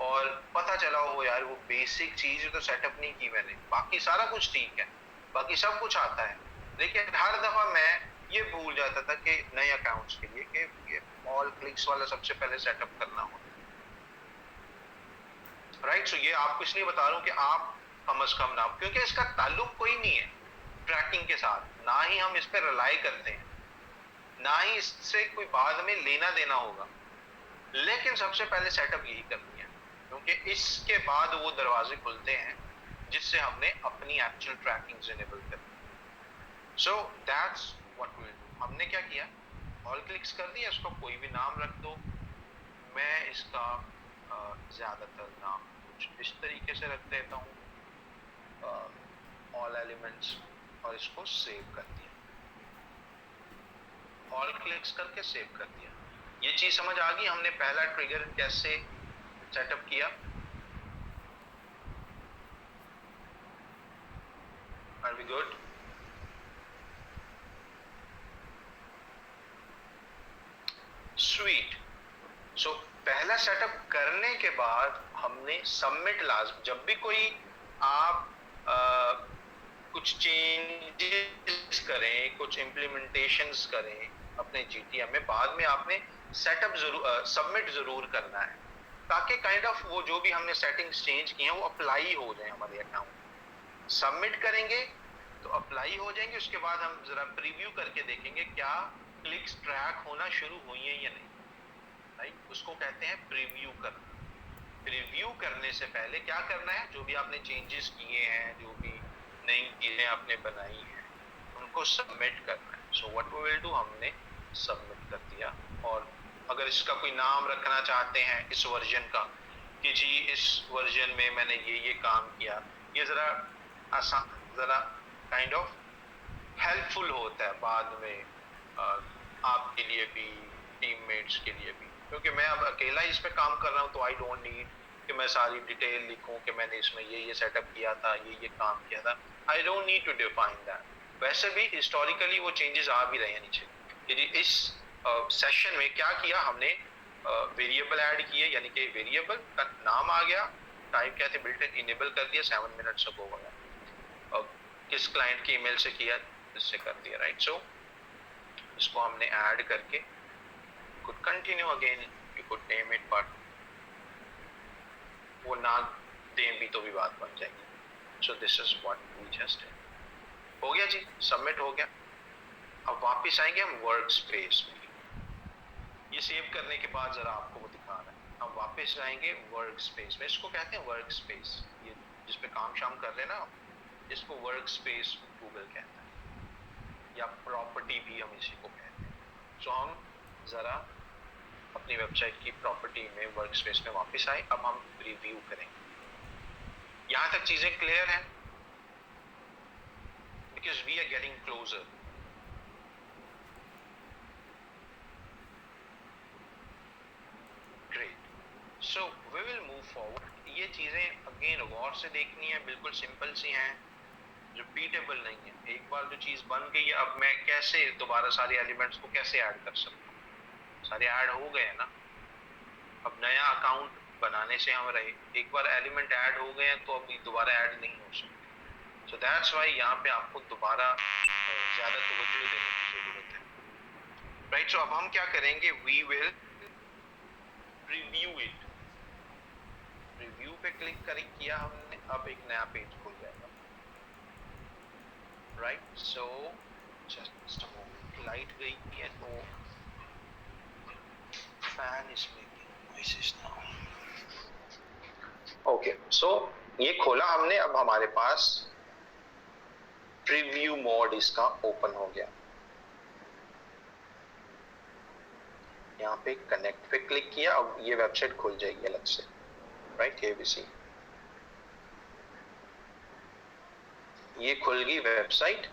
और पता चला हो यार वो बेसिक चीज तो सेटअप नहीं की मैंने, बाकी सारा कुछ ठीक है, बाकी सब कुछ आता है, लेकिन हर दफा मैं ये भूल जाता था कि नए अकाउंट्स के लिए कि ये ऑल क्लिक्स वाला सबसे पहले सेटअप करना होता, राइट। सो ये आपको इसलिए बता रहा हूं कि आप कम से कम ना, क्योंकि इसका ताल्लुक कोई नहीं है ट्रैकिंग के साथ, ना ही हम इस पर रिलाई करते हैं, ना ही इससे कोई बाद में लेना देना होगा, लेकिन सबसे पहले सेटअप यही करनी है, क्योंकि इसके बाद वो दरवाजे खुलते हैं जिससे हमने अपनी एक्चुअल ट्रैकिंग इनेबल करनी है। So that's what we will do. हमने क्या किया, ऑल क्लिक्स कर दिया, इसको कोई भी नाम रख दो। मैं इसका ज्यादातर नाम कुछ इस तरीके से रख देता हूँ, ऑल एलिमेंट्स, और इसको सेव कर दिया, ऑल क्लिक्स करके सेव कर दिया। ये चीज समझ आ गई, हमने पहला ट्रिगर कैसे सेटअप किया। Are we good? Sweet. So पहला सेटअप करने के बाद हमने सबमिट लाजम, जब भी कोई आप कुछ चेंजेस करें, कुछ इम्प्लीमेंटेशंस करें अपने जीटीएम में, बाद में आपने सेटअप जरूर, सबमिट जरूर करना है, ताकि काइंड ऑफ वो जो भी हमने सेटिंग्स चेंज की हैं वो अप्लाई हो जाए हमारे अकाउंट। सबमिट करेंगे तो अप्लाई हो जाएंगे, उसके बाद हम जरा प्रीव्यू करके देखेंगे क्या क्लिक्स ट्रैक होना शुरू हुई हैं या नहीं, राइट। उसको कहते हैं प्रीव्यू करना। प्रीव्यू करने से पहले क्या करना है, जो भी आपने चेंजेस किए हैं, जो भी नई चीजें आपने बनाई हैं, उनको सबमिट करना है। So what we will do, हमने सबमिट कर दिया। और अगर इसका कोई नाम रखना चाहते हैं इस वर्जन का, कि जी इस वर्जन में मैंने ये काम किया, ये जरा आसान, जरा काइंड ऑफ हेल्पफुल होता है बाद में आपके लिए भी, टीममेट्स के लिए भी। क्योंकि मैं अब अकेला इस पे काम कर रहा हूँ, तो आई डोंट नीड कि मैं सारी डिटेल लिखूं कि मैंने इसमें ये सेटअप किया था, ये काम किया था। I don't need to define that. वैसे भी हिस्टोरिकली वो चेंजेस आ भी रहे हैं नीचे। यदि इस सेशन में क्या किया हमने, वेरिएबल ऐड किए, यानी कि वेरिएबल का नाम आ गया, टाइप क्या थे, बिल्ट इन इनेबल कर दिया 7 मिनट्स अगो गया। किस क्लाइंट की ईमेल से किया, इससे कर दिया, राइट। सो इसको हमने ऐड करके could continue again, you could name it, but वो ना दें भी तो भी बात बन जाएगी। So this is what we just did. हो गया जी, सबमिट हो गया। अब वापस आएंगे हम वर्क स्पेस में। ये सेव करने के बाद जरा आपको वो दिखा रहा है। अब वापस आएंगे वर्क स्पेस में। इसको कहते हैं वर्क स्पेस, ये जिस पे काम शाम कर रहे हैं ना, इसको वर्क स्पेस गूगल कहता है, या प्रॉपर्टी भी हम इसी को कहते हैं। सो हम जरा अपनी वेबसाइट की प्रॉपर्टी में वर्क स्पेस में वापस आए। अब हम रिव्यू करेंगे। यहां तक चीजें क्लियर हैं? Because we are getting closer. Great. So we will move forward. ये चीजें अगेन गौर से देखनी है, बिल्कुल सिंपल सी हैं, रिपीटेबल नहीं है। एक बार जो चीज बन गई है, अब मैं कैसे दोबारा सारे एलिमेंट्स को कैसे ऐड कर सकता हूँ? सारे ऐड हो गए हैं ना। अब नया अकाउंट बनाने से हम रहे, एक बार एलिमेंट ऐड हो गए हैं तो अभी दोबारा ऐड नहीं हो सकते। सो दैट्स व्हाई यहाँ पे आपको दोबारा ज्यादा तवज्जो देने की जरूरत है, राइट। सो अब हम क्या करेंगे, we will review it. Review पे क्लिक किया हमने, अब एक नया पेज खुल जाएगा, राइट। सो जस्ट लाइट गई है तो fan is making noises now. Okay, so ये खोला हमने। अब हमारे पास प्रीव्यू मोड इसका ओपन हो गया। यहाँ पे कनेक्ट पे क्लिक किया, अब ये वेबसाइट खुल जाएगी अलग से, राइट। हियर वी सी, ये खुल गई वेबसाइट।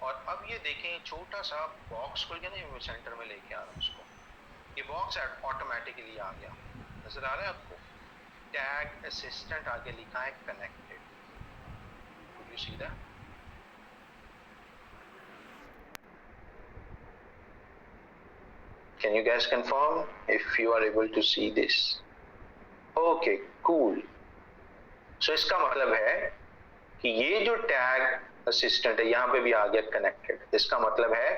और अब ये देखें, छोटा सा बॉक्स खुल गया ना, मैं सेंटर में लेके आ रहा हूँ उसको। ये बॉक्स ऑटोमेटिकली आ गया, नजर आ रहा है आपको? टैग असिस्टेंट आगे लिखा है connected. Could you see that? Can you guys confirm if you are able to see this? Okay, cool. So इसका मतलब है कि ये जो टैग असिस्टेंट है, यहाँ पे भी आ गया कनेक्टेड। इसका मतलब है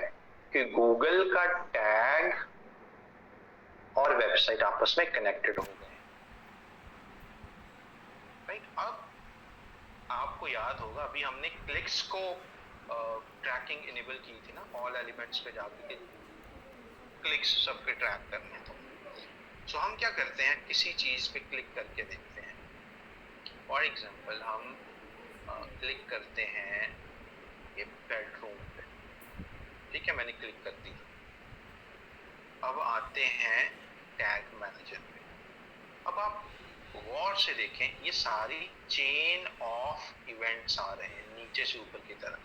कि गूगल का टैग और वेबसाइट आपस में कनेक्टेड हो गए, राइट। अब आपको याद होगा, अभी हमने क्लिक्स को ट्रैकिंग इनेबल की थी ना, ऑल एलिमेंट्स पे जाके क्लिक्स सबके ट्रैक करने। तो सो हम क्या करते हैं, किसी चीज पे क्लिक करके देखते हैं। फॉर एग्जांपल हम क्लिक करते हैं ये बेडरूम पे, ठीक है, मैंने क्लिक कर दी। अब आते हैं टैग मैनेजर पे। अब आप गौर से देखें, ये सारी चेन ऑफ इवेंट्स आ रहे हैं नीचे से ऊपर की तरफ।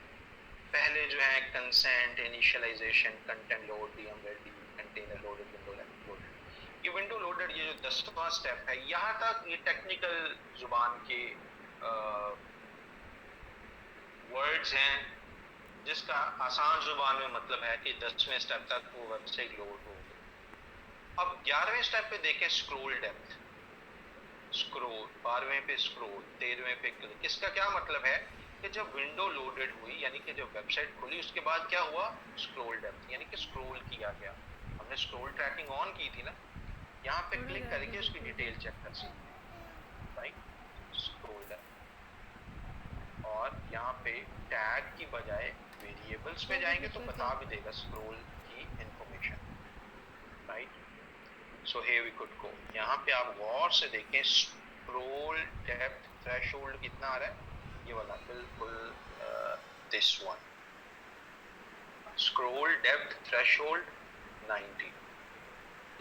पहले जो है consent, initialization, content load, DM ready, container loaded, window loaded. ये विंडो लोडेड, ये जो 10वां स्टेप है, यहाँ तक ये टेक्निकल जुबान के वर्ड्स हैं, जिसका आसान जुबान में मतलब है कि 10वें स्टेप तक वो वेबसाइट लोड हो गई। अब 11वें स्टेप पे देखें, स्क्रॉल डेप्थ, स्क्रॉल 12वें पे स्क्रॉल, 13वें पे क्लिक। इसका क्या मतलब है कि जब विंडो लोडेड हुई, यानी कि जब वेबसाइट खुली, उसके बाद क्या हुआ, स्क्रॉल डेप्थ, यानी कि स्क्रॉल किया गया। हमने स्क्रॉल ट्रैकिंग ऑन की थी ना, यहाँ पे क्लिक करके उसकी डिटेल चेक कर सकते हैं, राइट। Scroll depth. और यहाँ पे टैग की बजाय वेरिएबल्स पे जाएंगे तो बता भी देगा स्क्रॉल की information, right. So here we could go. यहाँ पे आप गौर से देखें, स्क्रॉल डेप्थ थ्रेशोल्ड कितना आ रहा है, ये वाला बिल्कुल this one, scroll depth threshold 90।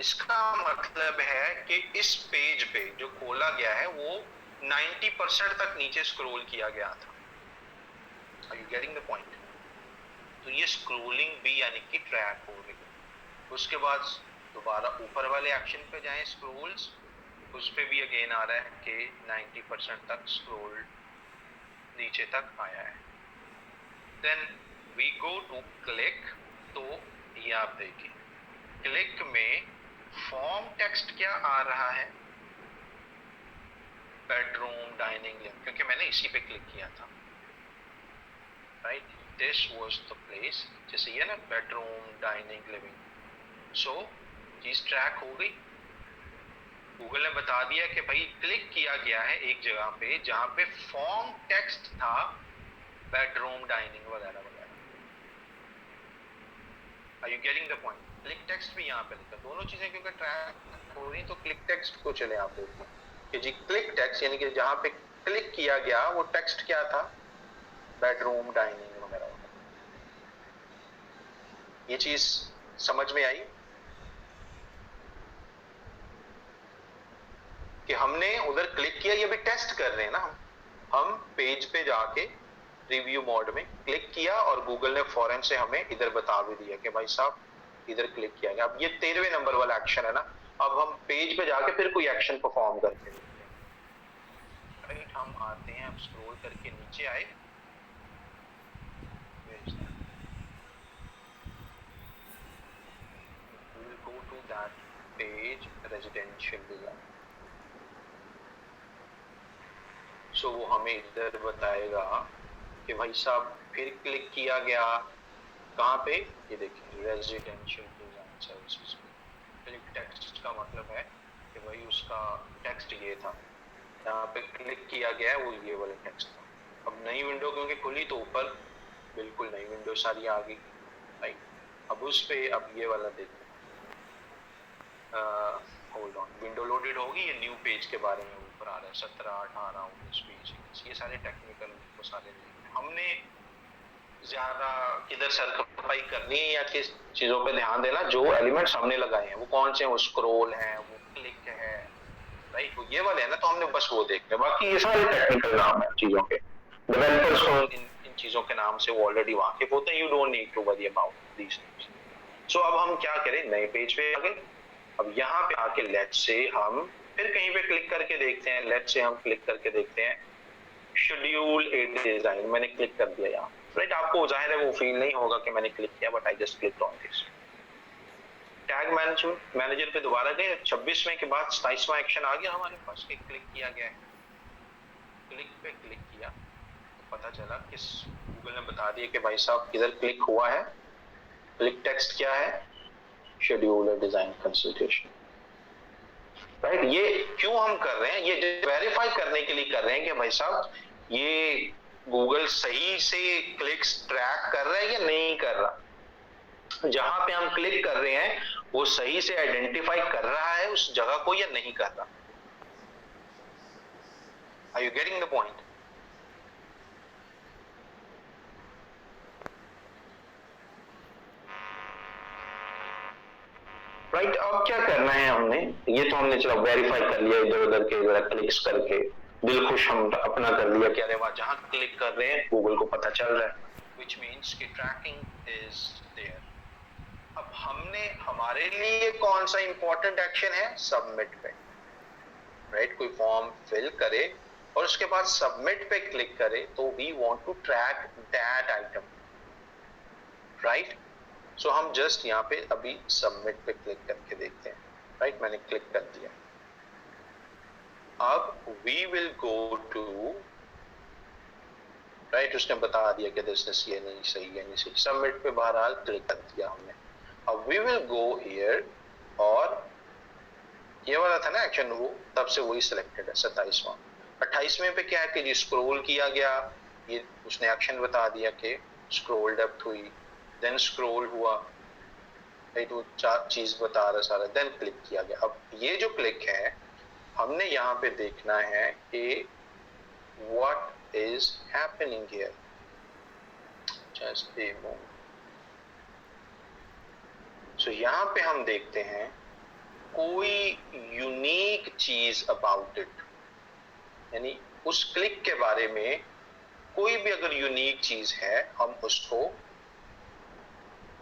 इसका मतलब है कि इस पेज पे जो खोला गया है वो 90% तक नीचे स्क्रॉल किया गया था। Are you getting the point? तो ये स्क्रॉलिंग भी यानी कि ट्रैक हो रही है। उसके बाद दोबारा ऊपर वाले एक्शन पे जाएं स्क्रोल्स, उस पे भी अगेन आ रहा है कि 90% तक स्क्रोल नीचे तक आया है। Then we go to click, तो ये आप देखिए क्लिक में फॉर्म टेक्स्ट क्या आ रहा है, बेडरूम डाइनिंग लिविंग, क्योंकि मैंने इसी पे क्लिक किया था, right, this was the place, जैसे ये ना बेडरूम डाइनिंग लिविंग, सो चीज ट्रैक हो गई। गूगल ने बता दिया कि भाई क्लिक किया गया है एक जगह पे जहां पे फॉर्म टेक्स्ट था बेडरूम डाइनिंग वगैरह वगैरह। Are you getting the point? Click text भी यहाँ पे लिखा, दोनों चीजें क्योंकि ट्रैक हो रही, तो क्लिक टेक्स्ट को चले आप देखो कि जी क्लिक टेक्स्ट यानी कि जहां पे क्लिक किया गया वो टेक्स्ट क्या था, बेडरूम डाइनिंग वगैरह वगैरह। ये चीज समझ में आई कि हमने उधर क्लिक किया, ये भी टेस्ट कर रहे हैं ना हम पेज पे जाके रिव्यू मोड में क्लिक किया और गूगल ने फौरन से हमें इधर बता भी दिया कि भाई साहब इधर क्लिक किया गया। अब ये 13वें नंबर वाला एक्शन है ना, अब हम पेज पे जाके फिर कोई एक्शन परफॉर्म करके देखते हैं, राइट। हम आते हैं, अब स्क्रॉल करके नीचे आए, we will go to that page residential design, सो वो हमें इधर बताएगा कि भाई साहब फिर क्लिक किया गया कहाँ पे, ये देखिए रेजिडेंशियल डिजाइन सर्विसेज पे। क्लिक टेक्स्ट का मतलब है कि भाई उसका टेक्स्ट ये था, यहाँ पे क्लिक किया गया है वो ये वाला टेक्स्ट था। अब नई विंडो क्योंकि खुली तो ऊपर बिल्कुल नई विंडो सारी आ गई, राइट। अब उस पे अब ये वाला देखो, होल्ड ऑन, विंडो लोडेड होगी, ये न्यू पेज के बारे में ऊपर आ रहा है 17, 18, 19 पेज, ये सारे टेक्निकल वो सारे हमने ज्यादा किधर सरखपाई करनी है या किस चीजों पे ध्यान देना, जो एलिमेंट्स हमने लगाए हैं वो कौन से हैं, वो स्क्रॉल है, वो क्लिक है, राइट, वो ये वाले हैं ना, तो हमने बस वो देखना है। बाकी ये सारे टेक्निकल नाम है चीजों के, डेवलपर्स को इन चीजों के नाम से वो ऑलरेडी वाकिफ होते हैं, you don't need to worry about these things. So अब हम क्या करें, नए पेज पे आ गए, अब यहाँ पे आके लेट्स से हम फिर कहीं पे क्लिक करके देखते हैं, लेट्स से हम क्लिक करके देखते हैं शेड्यूल ए डिजाइन, मैंने क्लिक कर दिया यहाँ, राइट। आपको जाहिर है वो फील नहीं होगा कि मैंने क्लिक किया, but I just click on this. Tag manager पे दोबारा गए, 26वें के बाद 27वां एक्शन आ गया हमारे पास कि क्लिक किया गया है। क्लिक पे क्लिक किया तो पता चला कि गूगल ने बता दिया कि भाई साहब इधर क्लिक हुआ है, क्लिक टेक्स्ट क्या है, शेड्यूल डिजाइन कंसल्टेशन, राइट। ये क्यों हम कर रहे हैं, ये वेरीफाई करने के लिए कर रहे हैं कि भाई साहब ये गूगल सही से क्लिक्स ट्रैक कर रहा है या नहीं कर रहा, जहां पे हम क्लिक कर रहे हैं वो सही से आइडेंटिफाई कर रहा है उस जगह को या नहीं कर रहा। Are you getting the point? Right. अब क्या करना है हमने, ये तो हमने चलो वेरीफाई कर लिया इधर उधर के जरा क्लिक्स करके, दिल खुश हम अपना कर लिया कि अरे वाह जहां क्लिक कर रहे हैं गूगल को पता चल रहा है, which means कि ट्रैकिंग इज देयर। अब हमने हमारे लिए कौन सा इंपॉर्टेंट एक्शन है, सबमिट पे, राइट। कोई फॉर्म फिल करे और उसके बाद सबमिट पे क्लिक करे तो we want to track that item, right. So हम जस्ट यहाँ पे अभी सबमिट पे क्लिक करके देखते हैं, राइट। मैंने क्लिक कर दिया, अब we will go to, right, उसने बता दिया कि दिस ये नहीं सही है, नहीं सही, सबमिट पे बहरहाल क्लिक कर दिया हमने। अब वी विल गो हियर, और ये वाला था ना एक्शन, वो तब से वही सिलेक्टेड है 27वां। 28वें पे क्या है कि जी स्क्रॉल किया गया, ये उसने एक्शन बता दिया कि स्क्रॉल डेप्थ हुई, देन स्क्रॉल हुआ, राइट, वो चार चीज बता रहा सारा, देन क्लिक किया गया। अब ये जो क्लिक है हमने यहाँ पे देखना है कि what is happening here, just a moment। so यहाँ पे हम देखते हैं कोई यूनिक चीज अबाउट इट, यानी उस क्लिक के बारे में कोई भी अगर यूनिक चीज है हम उसको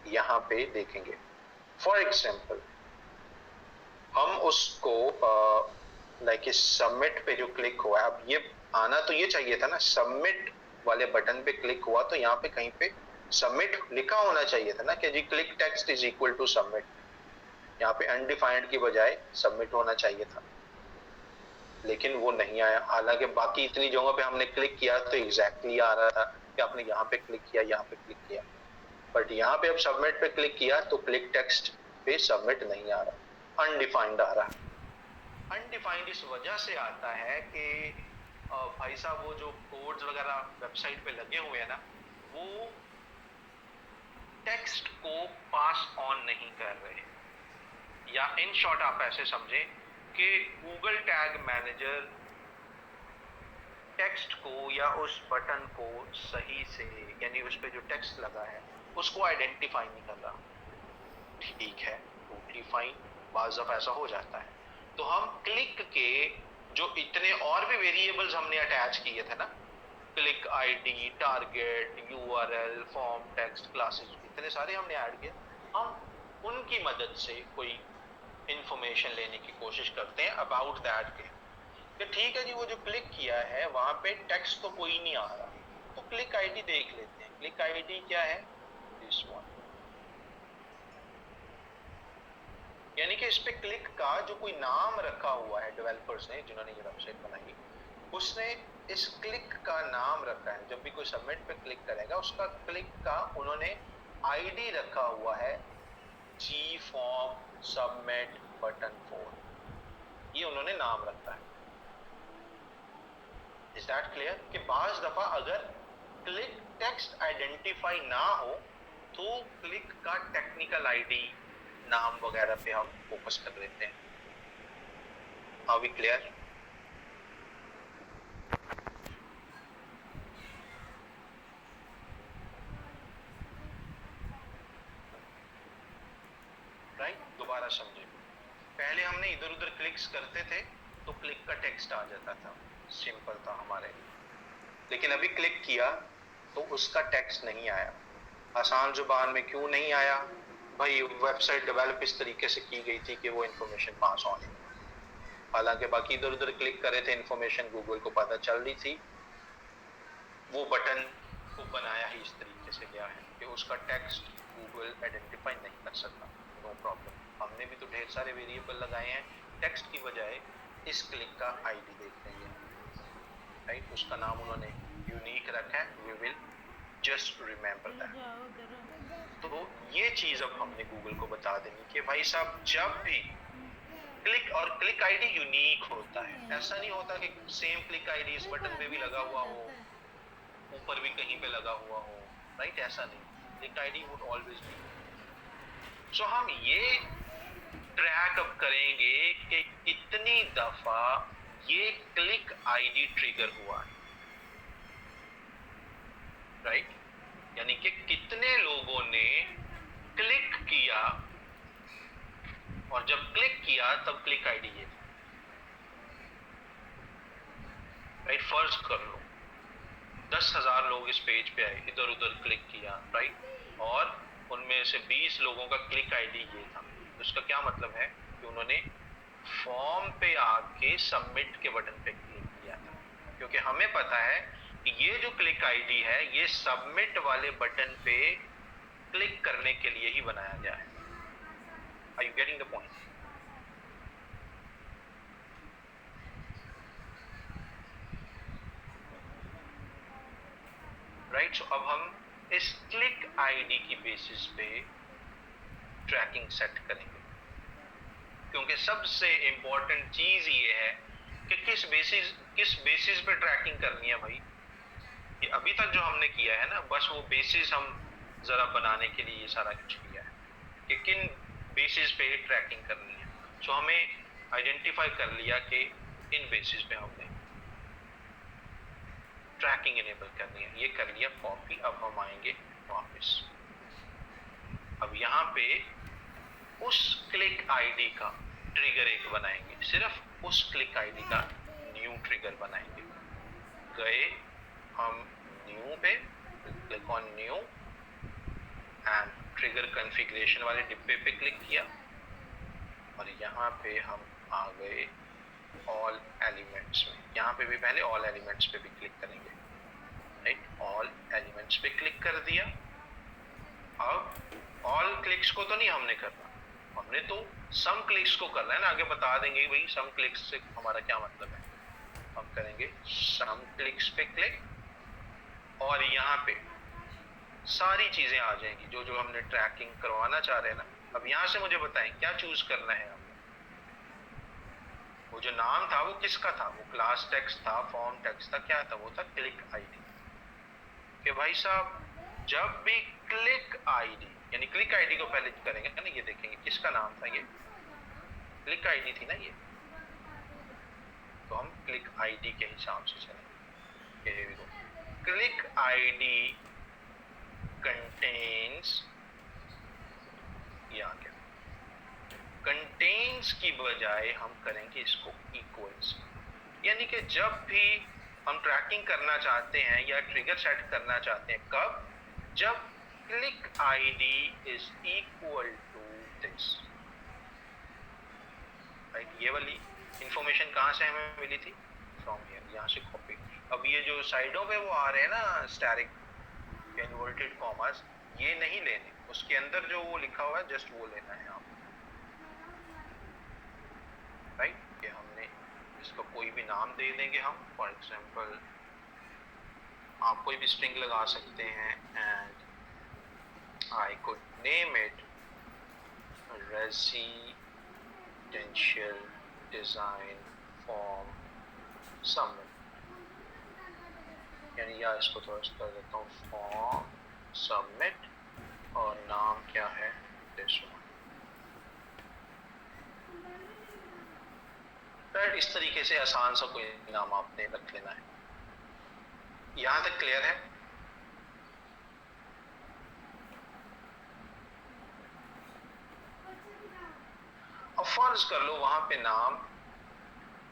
यहाँ पे देखेंगे। फॉर एग्जाम्पल हम उसको लाइक सबमिट पे जो क्लिक हुआ है, अब ये आना तो ये चाहिए था ना, सबमिट वाले बटन पे क्लिक हुआ तो यहाँ पे कहीं पे सबमिट लिखा होना चाहिए था ना कि जी click text is equal to submit. यहाँ पे अनडिफाइंड की बजाय सबमिट होना चाहिए था, लेकिन वो नहीं आया। हालांकि बाकी इतनी जगहों पे हमने क्लिक किया तो एग्जैक्टली आ रहा था कि आपने यहाँ पे क्लिक किया, यहाँ पे क्लिक किया, बट यहाँ पे अब सबमिट पे क्लिक किया तो क्लिक टेक्स्ट पे सबमिट नहीं आ रहा, अनडिफाइंड आ रहा है। अनडिफाइंड इस वजह से आता है कि भाई साहब वो जो कोड्स वगैरह वेबसाइट पे लगे हुए हैं ना, वो टेक्स्ट को पास ऑन नहीं कर रहे, या इन शॉर्ट आप ऐसे समझें कि गूगल टैग मैनेजर टेक्स्ट को या उस बटन को सही से, यानी उस पे जो टेक्स्ट लगा है उसको आइडेंटिफाई नहीं कर रहा। ठीक है, टोटली फाइन, बाज़ दफा ऐसा हो जाता है। तो हम क्लिक के जो इतने और भी वेरिएबल्स हमने अटैच किए थे ना, click ID, target, URL, form, text, classes, इतने सारे हमने ऐड किए, हम उनकी मदद से कोई इंफॉर्मेशन लेने की कोशिश करते हैं अबाउट दैट के, कि ठीक है जी वो जो क्लिक किया है वहां पे टेक्स्ट तो कोई नहीं आ रहा, तो क्लिक आईडी देख लेते हैं। क्लिक आईडी क्या है? This one. यानी कि इस पे क्लिक का जो कोई नाम रखा हुआ है डेवलपर्स ने, जिन्होंने ये वेबसाइट बनाई, उसने इस क्लिक का नाम रखा है। जब भी कोई सबमिट पे क्लिक करेगा उसका क्लिक का उन्होंने आईडी रखा हुआ है, जी फॉर्म सबमिट बटन 4, ये उन्होंने नाम रखा है। Is that clear? कि बाज दफा अगर क्लिक टेक्स्ट आइडेंटिफाई ना हो तो क्लिक का टेक्निकल आईडी, नाम वगैरह पे हम फोकस कर लेते हैं। Are we clear? राइट, दोबारा समझे। पहले हमने इधर उधर क्लिक्स करते थे तो क्लिक का टेक्स्ट आ जाता था, सिंपल था हमारे लिए, लेकिन अभी क्लिक किया तो उसका टेक्स्ट नहीं आया। आसान जुबान में क्यों नहीं आया? भाई वेबसाइट डेवलप इस तरीके से की गई थी कि वो इंफॉर्मेशन पास ऑन है, हालांकि बाकी इधर उधर क्लिक करे थे, इंफॉर्मेशन गूगल को पता चल रही थी। वो बटन को बनाया ही इस तरीके से गया है कि उसका टेक्स्ट गूगल आइडेंटिफाई नहीं कर सकता। नो प्रॉब्लम, हमने भी तो ढेर सारे वेरिएबल लगाए हैं, टेक्स्ट की बजाय इस क्लिक का आईडी देखते हैं, राइट, उसका नाम उन्होंने यूनिक रखा है, we will just remember that. तो ये चीज अब हमने गूगल को बता देनी कि भाई साहब जब भी क्लिक, और क्लिक आईडी यूनिक होता है, ऐसा नहीं होता कि सेम क्लिक आईडी इस बटन पे भी लगा हुआ हो, ऊपर भी कहीं पे लगा हुआ हो, राइट, ऐसा नहीं, click ID would always be. So हम ये ट्रैक अब करेंगे कि कितनी दफा ये क्लिक आईडी ट्रिगर हुआ है, राइट, यानी कि कितने लोगों ने क्लिक किया और जब क्लिक किया तब क्लिक आईडी ये, राइट, फर्ज कर लो 10,000 लोग इस पेज पे आए, इधर उधर क्लिक किया, राइट, और उनमें से 20 लोगों का क्लिक आईडी ये था, तो इसका क्या मतलब है कि उन्होंने फॉर्म पे आके सबमिट के बटन पे क्लिक किया था, क्योंकि हमें पता है कि ये जो क्लिक आईडी है ये सबमिट वाले बटन पे क्लिक करने के लिए ही बनाया गया है। Are you getting the point? Right, so अब हम इस क्लिक आईडी की बेसिस पे ट्रैकिंग सेट करेंगे, क्योंकि सबसे इंपॉर्टेंट चीज ये है कि किस बेसिस पे ट्रैकिंग करनी है भाई। ये अभी तक जो हमने किया है ना, बस वो बेसिस हम जरा बनाने के लिए ये सारा कुछ किया है कि किन बेसिस पे ट्रैकिंग करनी है। सो हमें आइडेंटिफाई कर लिया कि इन बेसिस पे हमने ट्रैकिंग इनेबल करनी है, ये कर लिया कॉपी। अब हम आएंगे वापस, अब यहाँ पे उस क्लिक आईडी का ट्रिगर एक बनाएंगे, सिर्फ उस क्लिक आईडी का न्यू ट्रिगर बनाएंगे। गए हम न्यू पे, click on new and trigger configuration वाले डिब्बे पे क्लिक किया, और यहाँ पे हम आ गए ऑल एलिमेंट्स में। यहाँ पे भी पहले ऑल एलिमेंट्स पे भी क्लिक करेंगे, राइट। ऑल एलिमेंट्स पे क्लिक कर दिया। अब ऑल क्लिक्स को तो नहीं हमने करना, हमने तो सम क्लिक्स को करना है ना। आगे बता देंगे भाई सम क्लिक्स से हमारा क्या मतलब है। हम करेंगे सम क्लिक्स पे क्लिक, और यहाँ पे सारी चीजें आ जाएंगी जो जो हमने ट्रैकिंग करवाना चाह रहे हैं ना। अब यहाँ से मुझे बताएं क्या चूज करना है हमने। वो जो नाम था वो किसका था, वो क्लास टेक्स्ट था, फॉर्म टेक्स्ट था, क्या था, वो था क्लिक आईडी। कि भाई साहब जब भी क्लिक आईडी, यानी क्लिक आईडी को पहले करेंगे ना, ये देखेंगे किसका नाम था, ये क्लिक आईडी थी ना ये, तो हम क्लिक आईडी के हिसाब से चलेंगे। क्लिक आईडी कंटेन्स, ये आ गया, कंटेन्स की बजाय हम करेंगे इसको इक्वल्स। यानी कि जब भी हम ट्रैकिंग करना चाहते हैं या ट्रिगर सेट करना चाहते हैं, कब, जब click ID is equal to this, right. ये वाली इंफॉर्मेशन कहाँ से हमें मिली थी, फ्रॉम हियर, यहाँ से कॉपी। अब ये जो साइडों पे वो आ रहे हैं ना स्टैरिक इन्वर्टेड कॉमास, ये नहीं लेने, उसके अंदर जो वो लिखा हुआ है जस्ट वो लेना है आप, राइट। ये हमने इसका कोई भी नाम दे देंगे हम, फॉर एग्जांपल आप कोई भी स्ट्रिंग लगा सकते हैं, and I could name it residential design form submit, यानी या इसको थोड़ा सा कर देता हूँ फॉर्म सबमिट, और नाम क्या है दिस वन। राइट, इस तरीके से आसान सा कोई नाम आपने रख लेना है। यहां तक क्लियर है। अब फर्ज कर लो वहां पे नाम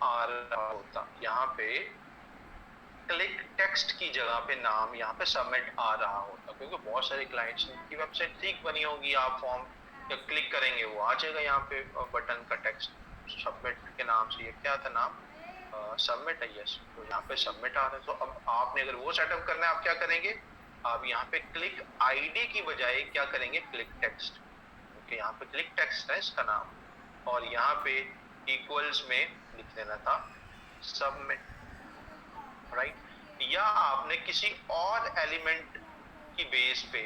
आ रहा होता, यहाँ पे क्लिक टेक्स्ट की जगह पे नाम यहाँ पे सबमिट आ रहा होता, क्योंकि बहुत सारे क्लाइंट्स की वेबसाइट ठीक बनी होगी, आप फॉर्म क्लिक करेंगे वो आ जाएगा यहाँ पे बटन का टेक्स्ट सबमिट के नाम से। ये क्या था नाम, सबमिट है, यस। तो यहाँ पे सबमिट आ रहा है। तो अब आपने अगर वो सेटअप करना है, आप क्या करेंगे, आप यहाँ पे क्लिक आईडी की बजाय क्या करेंगे, क्लिक टेक्स्ट, क्योंकि यहाँ पे क्लिक टेक्स्ट है इसका नाम, और यहाँ पे इक्वल्स में लिख देना था सबमिट, राइट। या आपने किसी और एलिमेंट की बेस पे,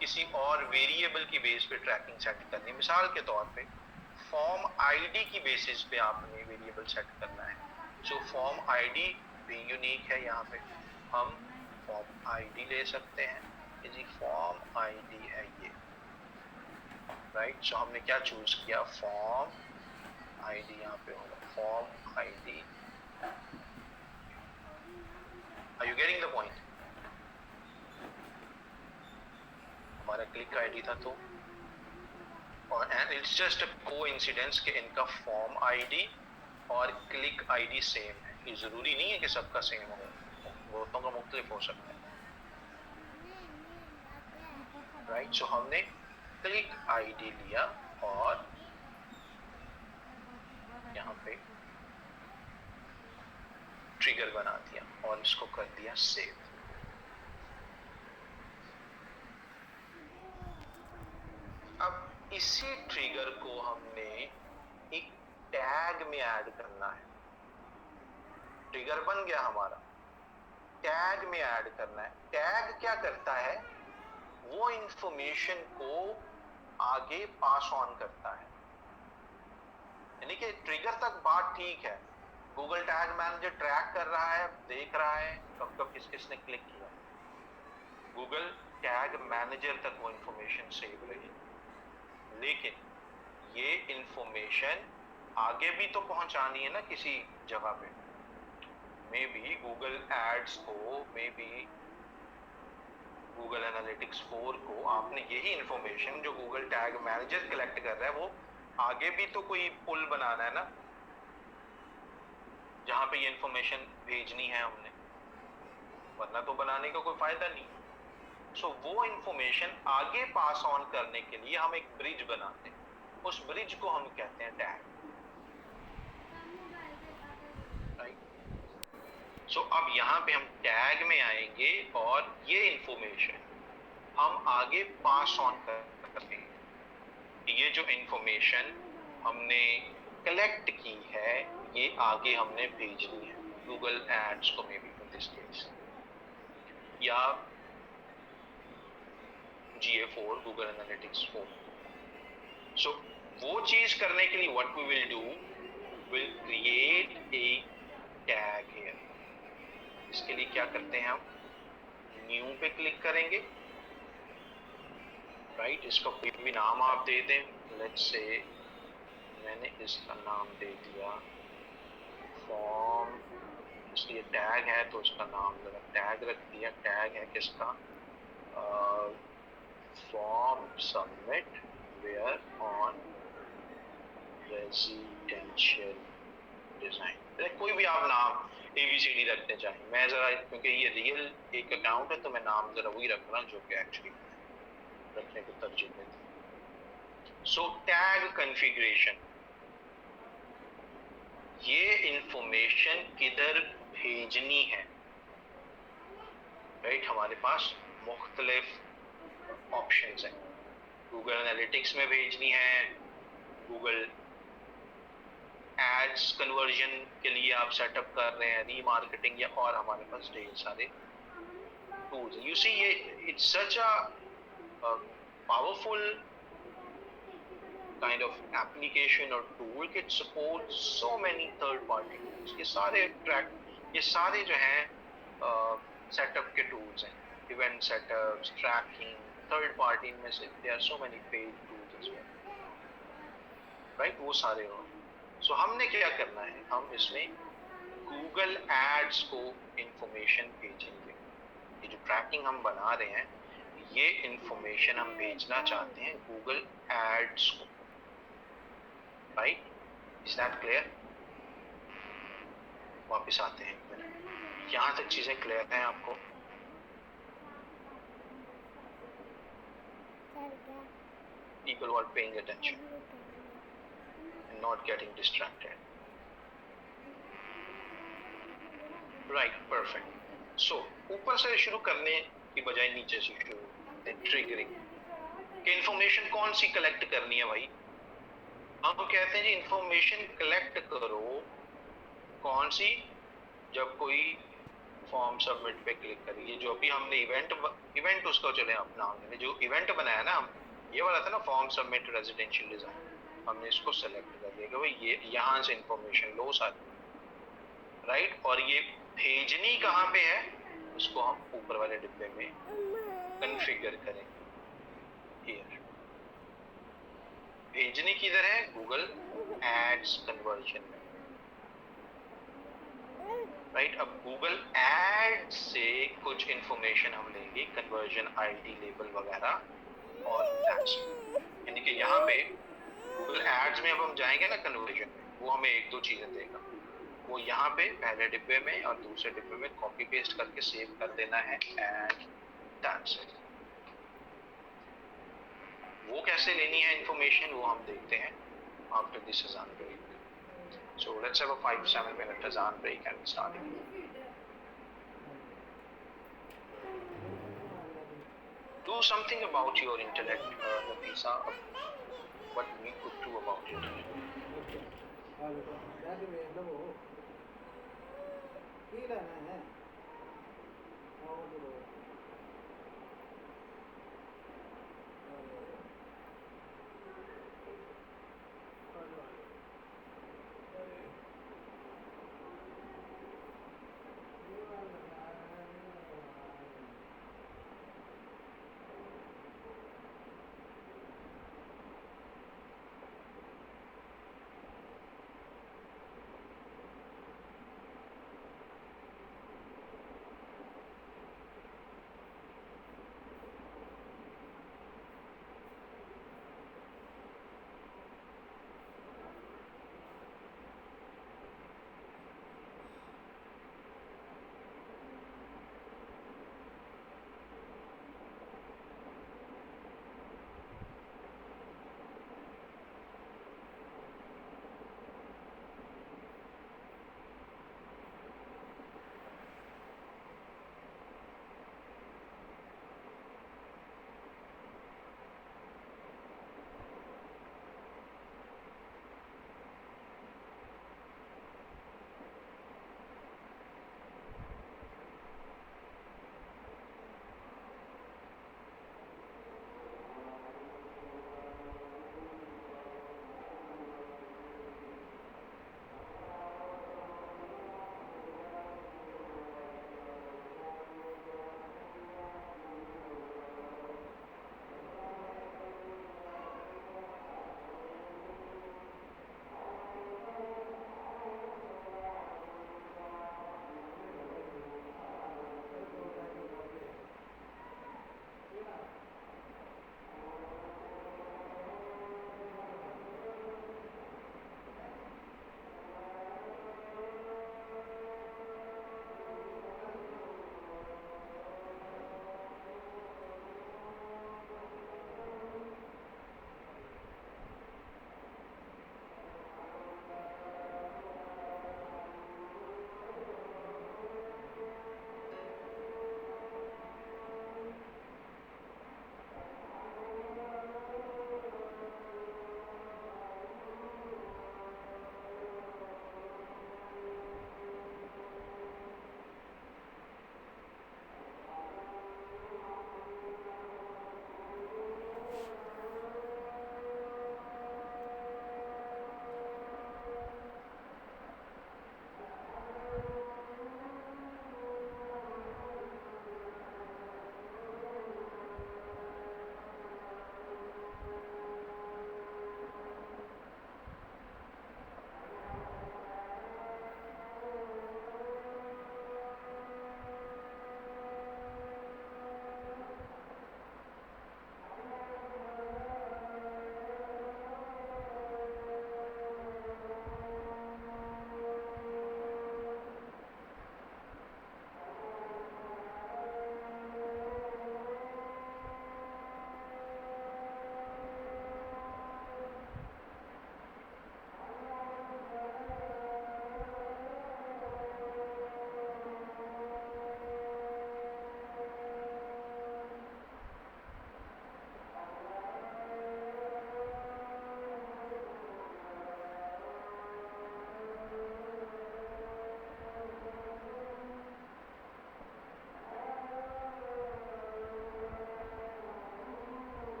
किसी और वेरिएबल की बेस पे ट्रैकिंग सेट करनी, मिसाल के तौर पे फॉर्म आईडी की बेसिस पे आपने वेरिएबल सेट करना है। सो फॉर्म आईडी भी यूनिक है, यहाँ पे हम फॉर्म आईडी ले सकते हैं, जी फॉर्म आईडी है ये, राइट। सो हमने क्या चूज किया, फॉर्म आईडी, यहाँ पे होगा form ID. Are you getting the point? हमारा क्लिक आईडी था, तो और and it's just a coincidence कि इनका फॉर्म आईडी और क्लिक आईडी सेम है। ये जरूरी नहीं है कि सबका सेम हो, बहुतों का मुख्तलिफ हो सकता है, राइट। सो हमने क्लिक आईडी लिया और यहाँ पे ट्रिगर बना दिया और इसको कर दिया सेव। अब इसी ट्रिगर को हमने एक टैग में ऐड करना है। ट्रिगर बन गया हमारा, टैग में ऐड करना है। टैग क्या करता है, वो इंफॉर्मेशन को आगे पास ऑन करता है। यानी कि ट्रिगर तक बात ठीक है, गूगल टैग मैनेजर ट्रैक कर रहा है, देख रहा है कब कब किस किसने क्लिक किया, गूगल टैग मैनेजर तक वो इंफॉर्मेशन सेव रही। लेकिन ये इंफॉर्मेशन आगे भी तो पहुंचानी है ना किसी जगह पे। मे बी गूगल एड्स को, मे बी गूगल एनालिटिक्स 4 को आपने यही इंफॉर्मेशन जो गूगल टैग मैनेजर कलेक्ट कर रहा है, वो आगे भी तो कोई पुल बनाना है ना, जहां पे ये इंफॉर्मेशन भेजनी है हमने, वरना तो बनाने का कोई फायदा नहीं। सो वो इंफॉर्मेशन आगे पास ऑन करने के लिए हम एक ब्रिज बनाते हैं। उस ब्रिज को हम कहते हैं टैग, राइट। सो अब यहाँ पे हम टैग में आएंगे और ये इंफॉर्मेशन हम आगे पास ऑन करते हैं। ये जो इंफॉर्मेशन हमने कलेक्ट की है ये आगे हमने भेजनी है गूगल एड्स को, may be in this case, या GA4 गूगल एनालिटिक्स 4। सो वो चीज करने के लिए what we will do, will create a tag here. इसके लिए क्या करते हैं हम, न्यू पे क्लिक करेंगे, राइट। इसका कोई भी नाम आप दे दें, लेट्स से मैंने इसका नाम दे दिया फॉर्म, इसलिए टैग है तो उसका नाम जरा टैग रख दिया। टैग है किसका, form submit where on residential design. कोई भी आप नाम ABCD रखते चाहें, मैं जरा क्योंकि ये रियल एक अकाउंट है तो मैं नाम जरा वही रख रहा हूँ जो कि एक्चुअली रखने को तरजीह देते हैं। सो टैग कॉन्फ़िगरेशन, ये इंफॉर्मेशन किधर भेजनी है, राइट। हमारे पास मुख्तलिफ ऑप्शंस हैं, गूगल एनालिटिक्स में भेजनी है, गूगल एड्स कन्वर्जन के लिए आप सेटअप कर रहे हैं, रीमार्केटिंग, या और हमारे पास ढेर सारे टूल्स। यू सी ये it's such a powerful kind of application or tool that supports so many third party tools। ये सारे ट्रैक, ये सारे जो हैं सेटअप के टूल्स हैं, event setups, tracking, third party में से there are so many paid tools as well, right. वो सारे हो। सो हमने क्या करना है, हम इसमें गूगल एड्स को इंफॉर्मेशन भेजेंगे। ये जो ट्रैकिंग हम बना रहे हैं ये इंफॉर्मेशन हम भेजना चाहते हैं गूगल एड्स को, राइट। Is that clear? वापस आते हैं एक मिनट, यहाँ तक चीजें क्लियर हैं आपको? People who are paying attention and not getting distracted, right, perfect। so ऊपर से शुरू करने की बजाय नीचे से शुरू, ट्रिगरिंग कि इंफॉर्मेशन कौन सी कलेक्ट करनी है भाई। हम कहते हैं जी इंफॉर्मेशन कलेक्ट करो, कौन सी, जब कोई फॉर्म सबमिट पे क्लिक करिए, जो अभी हमने इवेंट उसका चले अपना, हमने जो इवेंट बनाया ना, हम ये वाला था ना फॉर्म सबमिट रेजिडेंशियल डिजाइन, हमने इसको सेलेक्ट कर लिया कि भाई ये यहाँ से इंफॉर्मेशन लो सारी, राइट। और ये भेजनी कहाँ पे है, इसको हम ऊपर वाले डिब्बे में कॉन्फ़िगर करेंगे। हियर भेजनी किधर है, गूगल एड्स कन्वर्जन में, राइट। अब गूगल एड से कुछ इंफॉर्मेशन हम लेंगे, कन्वर्जन आईडी, लेबल वगैरह और टैक्स, यानी कि यहाँ पे गूगल एड्स में अब हम जाएंगे ना कन्वर्जन में, वो हमें एक दो चीजें देगा, वो यहाँ पे पहले डिब्बे में और दूसरे डिब्बे में कॉपी पेस्ट करके सेव कर देना है एंड दैट्स इट। वो कैसे लेनी है इंफॉर्मेशन वो हम देखते हैं आफ्टर दिस अजान break. So let's have a 5-7 minute azan break and start again. Do something about your intellect, Nafisa. What we could do about it.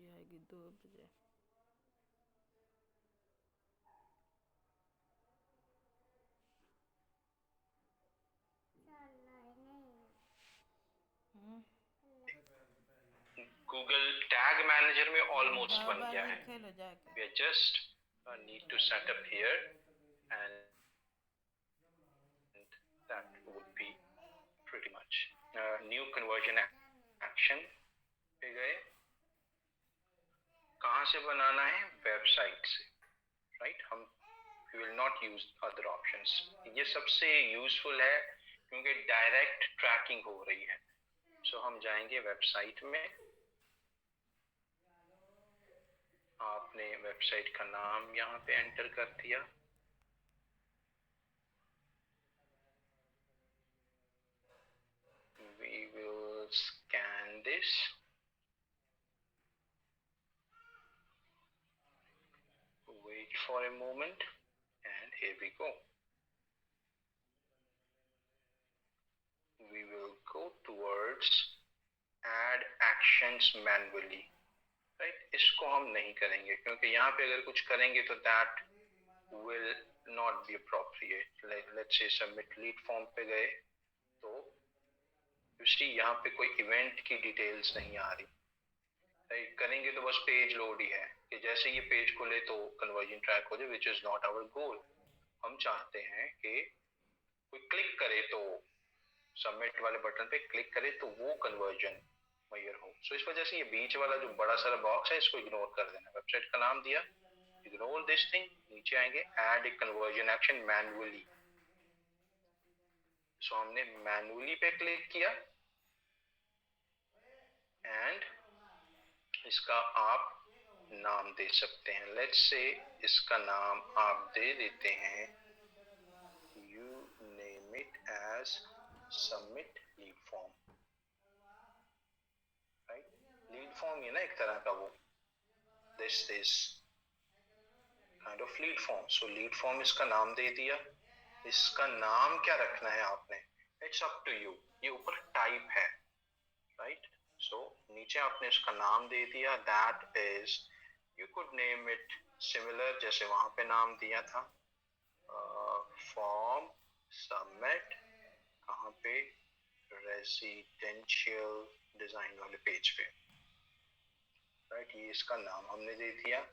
ये आएगी 2 बजे। गूगल टैग मैनेजर में ऑलमोस्ट बन गया है। खेलो जाके। We are just need to set up here and that would be pretty much new conversion action पे गए। कहाँ से बनाना है? वेबसाइट से, राइट? हम we will not use other options। ये सबसे यूजफुल है क्योंकि डायरेक्ट ट्रैकिंग हो रही है। सो हम जाएंगे वेबसाइट में। आपने वेबसाइट का नाम यहाँ पे एंटर कर दिया। We will scan this। Wait for a moment and here we go। We will go towards add actions manually, right? इसको हम नहीं करेंगे क्योंकि यहाँ पे अगर कुछ करेंगे तो that will not be appropriate। Let's say submit lead form पे गए तो यहाँ पे कोई इवेंट की डिटेल्स नहीं आ रही, राइट? करेंगे तो बस पेज लोड ही है कि जैसे ये पेज खुले तो कन्वर्जन ट्रैक हो जाए, which is not our goal. हम चाहते हैं कि कोई क्लिक करे तो सबमिट वाले बटन पे क्लिक करे तो वो कन्वर्जन मेजर हो। सो इस वजह से ये बीच वाला जो बड़ा सारा बॉक्स है इसको इग्नोर कर देना। वेबसाइट का नाम दिया, इग्नोर दिस थिंग, नीचे आएंगे add a conversion action manually. So हमने मैन्युअली पे क्लिक किया एंड इसका आप नाम दे सकते हैं। लेट्स से इसका नाम आप दे देते हैं, you name it as submit lead form, right? Lead form ये ना एक तरह का वो, this is kind of lead form. So lead form इसका नाम दे दिया। इसका नाम क्या रखना है आपने, इट्स अप टू यू। ये ऊपर टाइप है, राइट? सो नीचे आपने इसका नाम दे दिया, that is, you could name it similar जैसे वहां पे नाम दिया था, फॉर्म सबमिट, कहाँ पे? रेजिडेंशियल डिजाइन वाले पेज पे, राइट? ये इसका नाम हमने दे दिया।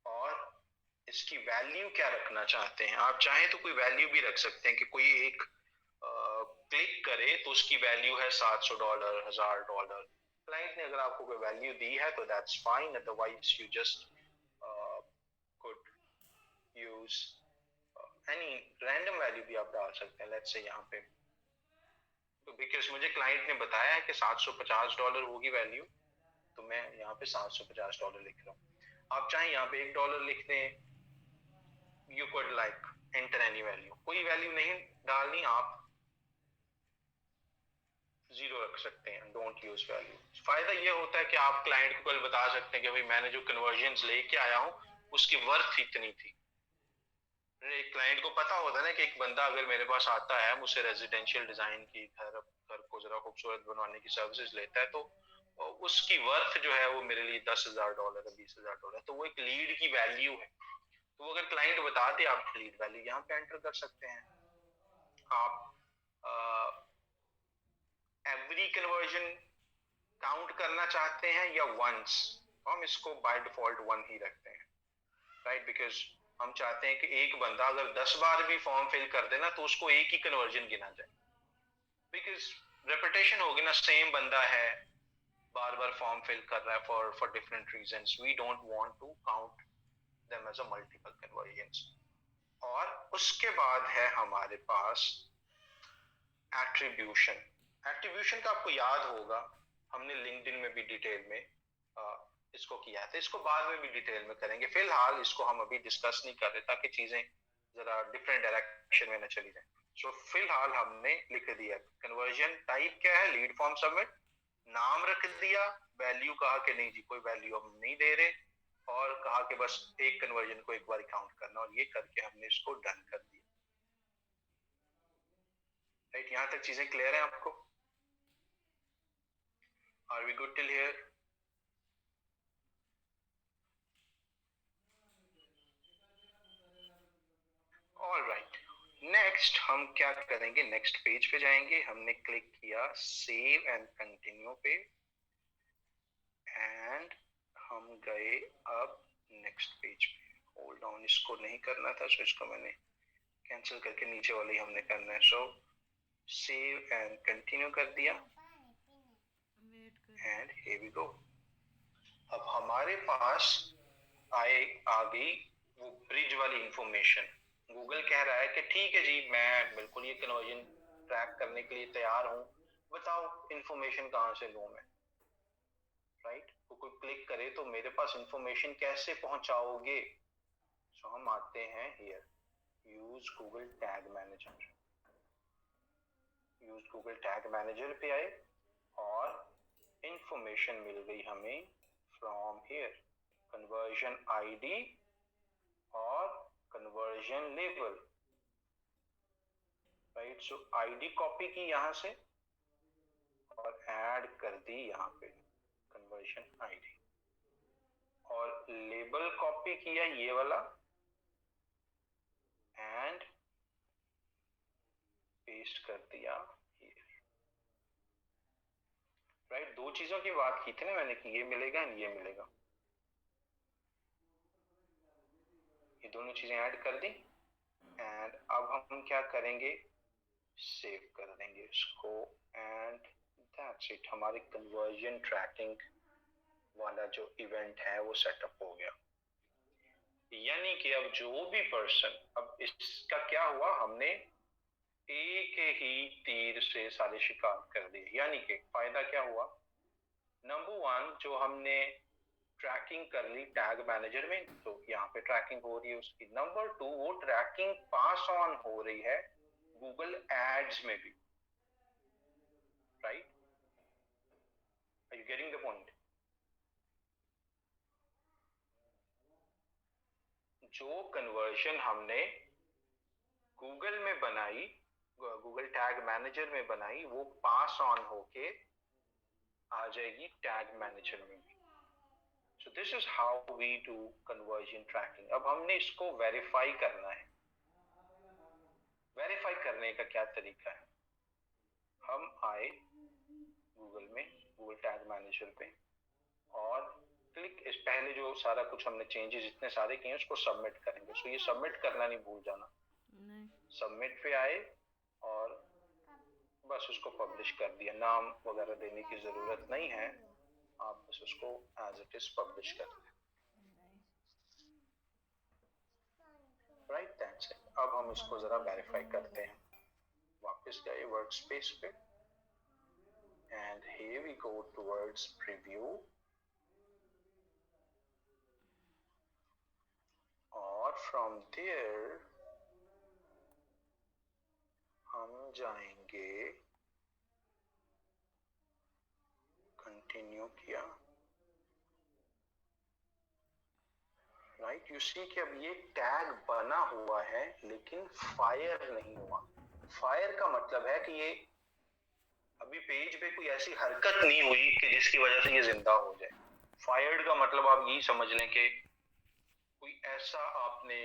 और इसकी वैल्यू क्या रखना चाहते हैं आप? चाहे तो कोई वैल्यू भी रख सकते हैं कि कोई एक क्लिक करे तो उसकी वैल्यू है $700, $1000। क्लाइंट ने अगर आपको कोई वैल्यू दी है तो that's fine, otherwise you just could use any random value भी आप डाल सकते हैं। लेट्स से यहाँ पे तो बिकॉज मुझे क्लाइंट ने बताया है कि $750 होगी वैल्यू, तो मैं यहाँ पे $750 लिख रहा हूँ। आप चाहे यहाँ पे $1 लिख दें, you could like enter any value, कोई वैल्यू नहीं डालनी, आप जीरो रख सकते हैं, डोंट यूज वैल्यू। फायदा ये होता है कि आप क्लाइंट को कल बता सकते हैं कि भाई मैंने जो कन्वर्जन लेके आया हूँ उसकी वर्थ इतनी थी। एक क्लाइंट को पता होता है ना कि एक बंदा अगर मेरे पास आता है, मुझसे रेजिडेंशियल डिजाइन की घर को जरा खूबसूरत बनवाने की सर्विसेज लेता है, तो उसकी वर्थ जो है वो मेरे लिए $10,000 है, $20,000, तो वो एक लीड की वैल्यू है। तो अगर क्लाइंट बता दे आप लीड वैल्यू यहाँ पे एंटर कर सकते हैं। आप एवरी कन्वर्जन काउंट करना चाहते हैं या वंस, तो हम इसको बाय डिफॉल्ट 1 ही रखते हैं, राइट? बिकॉज हम चाहते हैं कि एक बंदा अगर 10 बार भी फॉर्म फिल कर देना तो उसको एक ही कन्वर्जन गिना जाए, बिकॉज रेपिटेशन होगी ना, सेम बंदा है, बार बार फॉर्म फिल कर रहा है for different reasons, we don't want to count them as a multiple conversions. और उसके बाद है हमारे पास एट्रीब्यूशन। एट्रीब्यूशन का आपको याद होगा, हमने लिंक्डइन में भी डिटेल में इसको किया था, इसको बाद में भी डिटेल में करेंगे, फिलहाल इसको हम अभी डिस्कस नहीं कर रहे ताकि चीजें जरा डिफरेंट डायरेक्शन में न चली जाए। सो फिलहाल हमने लिख दिया कन्वर्जन टाइप क्या है, लीड फॉर्म सबमिट, नाम रख दिया, वैल्यू कहा कि नहीं जी कोई वैल्यू हम नहीं दे रहे, और कहा कि बस एक कन्वर्जन को एक बार काउंट करना, और ये करके हमने इसको डन कर दिया, राइट? यहां तक चीजें क्लियर है आपको? Are we good till here? All right, next हम क्या करेंगे, नेक्स्ट पेज पे जाएंगे। हमने क्लिक किया सेव एंड कंटिन्यू पे, एंड हम गए अब नेक्स्ट पेज पे। होल्ड ऑन, इसको नहीं करना था, सो इसको मैंने कैंसिल करके नीचे वाले ही हमने करना है। सो सेव एंड कंटिन्यू कर दिया, एंड हियर वी गो। अब हमारे पास आ गई वो ब्रिज वाली इंफॉर्मेशन। गूगल कह रहा है कि ठीक है जी, मैं बिल्कुल ये कन्वर्जन ट्रैक करने के लिए तैयार हूँ, बताओ इंफॉर्मेशन कहाँ से लूँ मैं, राइट। तो कोई क्लिक करे तो मेरे पास इंफॉर्मेशन कैसे पहुंचाओगे। सो हम आते हैं here, use Google tag manager. Use Google tag manager पे आए और इंफॉर्मेशन मिल गई हमें फ्रॉम हियर, कन्वर्जन आईडी और कन्वर्जन लेवल, राइट। सो आईडी कॉपी की यहां से और ऐड कर दी यहाँ पे कन्वर्जन आईडी, और लेबल कॉपी किया ये वाला एंड पेस्ट कर दिया here, राइट। दो चीजों की बात की थी ना मैंने कि ये मिलेगा एंड ये मिलेगा, ये दोनों चीजें ऐड कर दी। एंड अब हम क्या करेंगे, सेव कर देंगे इसको, एंड दैट्स इट। हमारी कन्वर्जन ट्रैकिंग वाला जो इवेंट है वो सेटअप हो गया। यानी कि अब जो भी पर्सन, अब इसका क्या हुआ, हमने एक ही तीर से सारे शिकार कर दिए। यानी कि फायदा क्या हुआ, नंबर वन, जो हमने ट्रैकिंग कर ली टैग मैनेजर में, तो यहाँ पे ट्रैकिंग हो रही है उसकी। नंबर टू, वो ट्रैकिंग पास ऑन हो रही है गूगल एड्स में भी, right. Are you getting the point. जो कन्वर्जन हमने गूगल में बनाई, गूगल टैग मैनेजर में बनाई, वो पास ऑन होके आ जाएगी टैग मैनेजर में भी। So this is how we do conversion tracking. अब हमने इसको वेरीफाई करना है। वेरीफाई करने का क्या तरीका है, हम आए गूगल में, गूगल टैग मैनेजर पे, और क्लिक, इस पहले जो सारा कुछ हमने चेंजेस इतने सारे किए उसको सबमिट करेंगे। सो ये सबमिट करना नहीं भूल जाना। सबमिट पे आए और बस उसको पब्लिश कर दिया, नाम वगैरह देने की जरूरत नहीं है, आप बस उसको एज इट इज पब्लिश कर दें, राइट। That's it. अब हम इसको जरा वेरीफाई करते हैं। वापस गए वर्क स्पेस पे, and here we go towards preview, और फ्रॉम देयर हम जाएंगे, कंटिन्यू किया, राइट। यू सी कि अब ये टैग बना हुआ है लेकिन फायर नहीं हुआ। फायर का मतलब है कि ये अभी पेज पे कोई ऐसी हरकत नहीं हुई कि जिसकी वजह से ये जिंदा हो जाए। फायर्ड का मतलब आप यही समझ लें कि कोई ऐसा आपने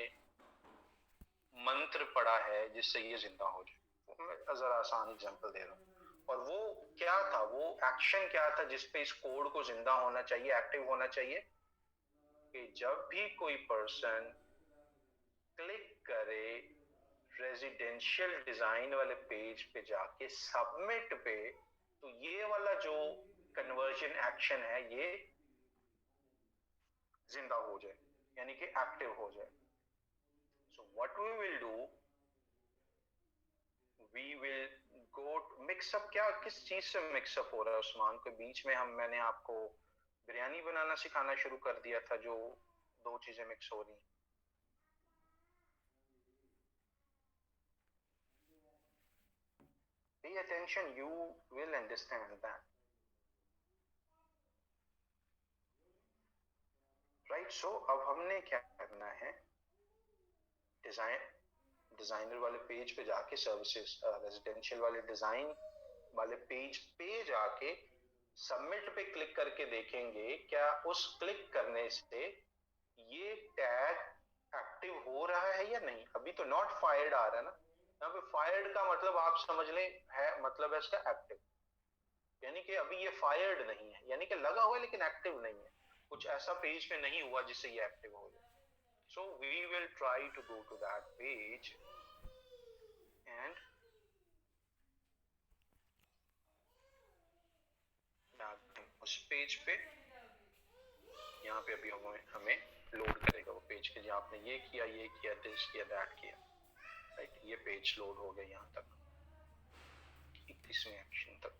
मंत्र पढ़ा है जिससे ये जिंदा हो जाए। मैं जरा आसान एग्जांपल दे रहा हूँ। और वो क्या था, वो एक्शन क्या था जिसपे इस कोड को जिंदा होना चाहिए, एक्टिव होना चाहिए, कि जब भी कोई पर्सन क्लिक करे रेजिडेंशियल डिजाइन वाले पेज पे जाके सबमिट पे, तो ये वाला जो कन्वर्जन एक्शन है ये जिंदा हो जाए, यानी कि एक्टिव हो जाए। So what we will do, we will go mix up. क्या किस चीज से मिक्सअप हो रहा है उस्मान, के बीच में मैंने आपको बिरयानी बनाना सिखाना शुरू कर दिया था, जो दो चीजें मिक्स हो रही। Pay attention, you will understand that, right? So अब हमने क्या करना है, डिजाइनर वाले पेज पे जाके, सर्विसेज रेजिडेंशियल वाले डिजाइन वाले पेज पे जाके सबमिट पे क्लिक करके देखेंगे क्या उस क्लिक करने से ये टैग एक्टिव हो रहा है या नहीं, अभी तो नॉट फायर्ड आ रहा है ना, यहाँ पे फायर्ड का मतलब आप समझ लें है, मतलब है इसका एक्टिव, यानी कि अभी ये फायर्ड नहीं है, यानी कि लगा हुआ है लेकिन एक्टिव नहीं है, कुछ ऐसा पेज पे नहीं हुआ जिससे ये एक्टिव हो जाए. So we will try to go to that page and उस पेज पे यहाँ पे अभी हमें लोड करेगा वो पेज के, जो आपने ये किया दिस किया दैट किया, राइट. ये पेज लोड हो गया यहाँ तक 21वें एक्शन तक.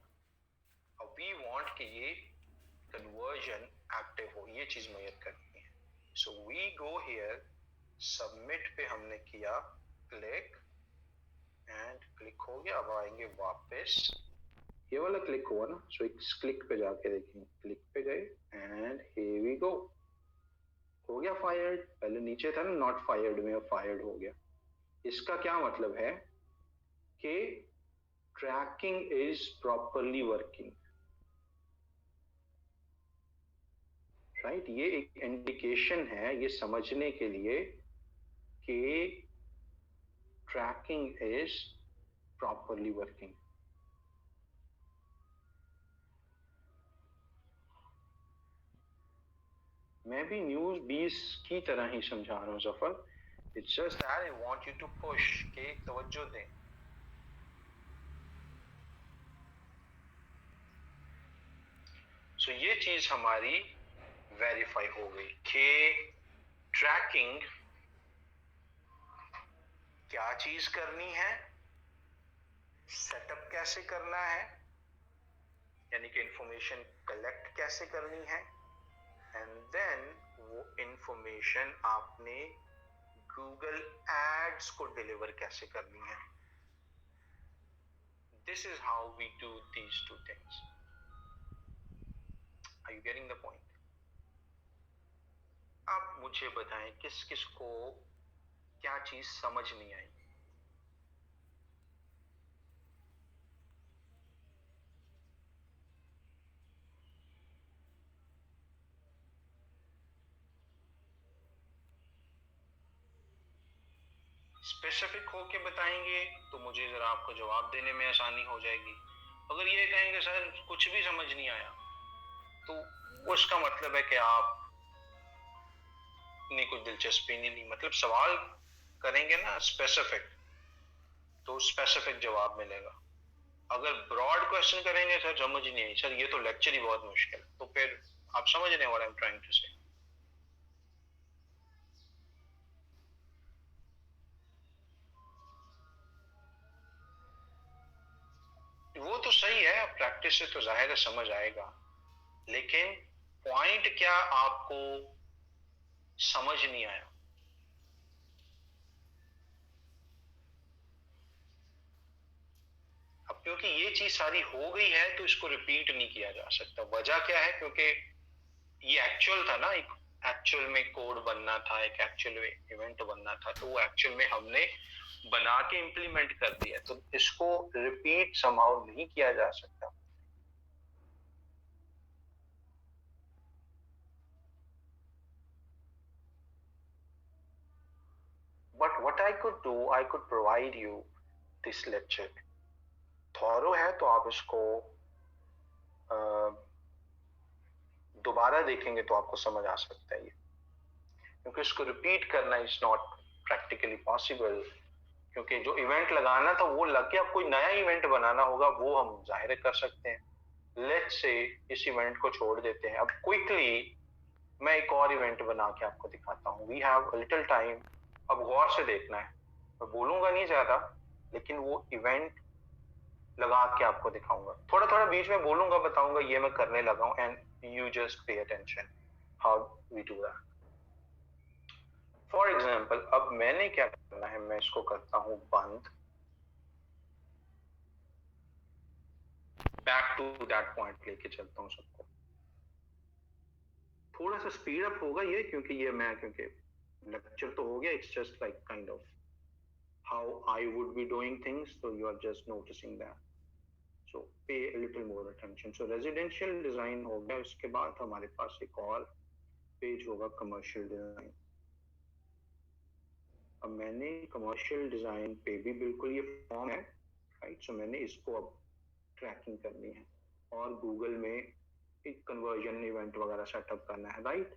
अब वी वांट कि ये कन्वर्जन एक्टिव हो, ये चीज मेजर करनी है. So we go here, submit पे हमने किया क्लिक एंड क्लिक हो गया. अब आएंगे वापस, ये वाला क्लिक हुआ ना, सो इस क्लिक पे जाके देखेंगे, क्लिक पे गए एंड हियर वी गो, हो गया फायर्ड. पहले नीचे था ना नॉट फायर्ड में, अब फायर्ड हो गया. इसका क्या मतलब है कि tracking is properly working, right. ये एक इंडिकेशन है ये समझने के लिए कि ट्रैकिंग इज प्रॉपरली वर्किंग. मैं भी न्यूज 20 की तरह ही समझा रहा हूँ Zafar. It's just that I want you to push के तवज्जो दें. सो ये चीज हमारी वेरीफाई हो गई कि ट्रैकिंग क्या चीज करनी है, सेटअप कैसे करना है, यानी कि इंफॉर्मेशन कलेक्ट कैसे करनी है, एंड देन वो इंफॉर्मेशन आपने गूगल एड्स को डिलीवर कैसे करनी है. This is how we do these two things. Are you getting the point? आप मुझे बताएं किस किस को क्या चीज समझ नहीं आई. स्पेसिफिक होके बताएंगे तो मुझे जरा आपको जवाब देने में आसानी हो जाएगी. अगर ये कहेंगे सर कुछ भी समझ नहीं आया, तो उसका मतलब है कि आप ने कोई दिलचस्पी नहीं. मतलब सवाल करेंगे ना स्पेसिफिक, तो स्पेसिफिक जवाब मिलेगा. अगर ब्रॉड क्वेश्चन करेंगे सर समझ नहीं आई, सर ये तो लेक्चर ही बहुत मुश्किल, तो फिर आप समझ रहे हैं what I am trying to say. वो तो सही है, प्रैक्टिस से तो जाहिर है समझ आएगा, लेकिन पॉइंट क्या आपको समझ नहीं आया. अब क्योंकि ये चीज सारी हो गई है तो इसको रिपीट नहीं किया जा सकता. वजह क्या है? क्योंकि ये एक्चुअल था ना, एक एक्चुअल में कोड बनना था, एक एक्चुअल इवेंट बनना था, तो वो एक्चुअल में हमने बना के इंप्लीमेंट कर दिया, तो इसको रिपीट समहाउ नहीं किया जा सकता. But what I could do, I could provide you this lecture. Thorough है तो आप इसको दोबारा देखेंगे तो आपको समझ आ सकता है ये, क्योंकि इसको रिपीट करना इज नॉट प्रैक्टिकली पॉसिबल. क्योंकि जो इवेंट लगाना था वो लग गया, अब कोई नया इवेंट बनाना होगा वो हम जाहिर कर सकते हैं. लेट्स से इस इवेंट को छोड़ देते हैं. अब क्विकली मैं एक और इवेंट बना के आपको दिखाता हूँ. We have little time. अब गौर से देखना है, मैं बोलूंगा नहीं ज्यादा, लेकिन वो इवेंट लगा के आपको दिखाऊंगा. थोड़ा थोड़ा बीच में बोलूंगा, बताऊंगा ये मैं करने लगा हूँ, and you just pay attention how we do that. For example अब मैंने क्या करना है, मैं इसको करता हूँ बंद. बैक टू दैट पॉइंट लेके चलता हूँ सबको. थोड़ा सा स्पीड अप होगा ये, क्योंकि ये मैं क्योंकि लेक्चर तो हो गया, it's just like kind of how I would be doing things, so you are just noticing that, so pay a little more attention. So residential design हो गया, उसके बाद हमारे पास एक और पेज होगा कमर्शियल डिजाइन. अब मैंने कमर्शियल डिजाइन पे भी बिल्कुल ये फॉर्म है, राइट। सो मैंने इसको अब ट्रैकिंग करनी है और गूगल में एक कन्वर्जन इवेंट वगैरह सेटअप करना है, राइट।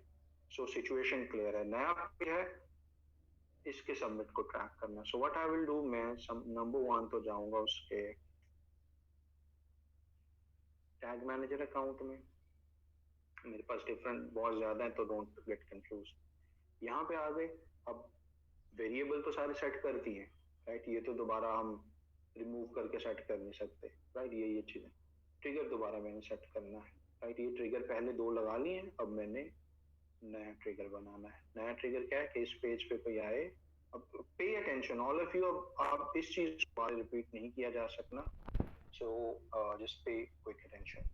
सो सिचुएशन क्लियर है, नया पेज है, इसके सबमिट को ट्रैक करना। So what I will do, मैं नंबर 1 तो जाऊंगा उसके टैग मैनेजर अकाउंट में। मेरे पास डिफरेंट बहुत ज्यादा है तो डोंट गेट कंफ्यूज। यहाँ पे आ गए। अब वेरिएबल तो सारे सेट कर दिए, राइट। ये तो दोबारा हम रिमूव करके सेट कर नहीं सकते, राइट। ये चीजें, ट्रिगर दोबारा मैंने सेट करना है, राइट। ये ट्रिगर पहले 2 लगा लिए हैं, अब मैंने नया ट्रिगर बनाना है। नया ट्रिगर क्या है कि इस पेज पे कोई आए। अब pay attention all of you, अब आप इस चीज को बार रिपीट नहीं किया जा सकना। So just pay quick attention.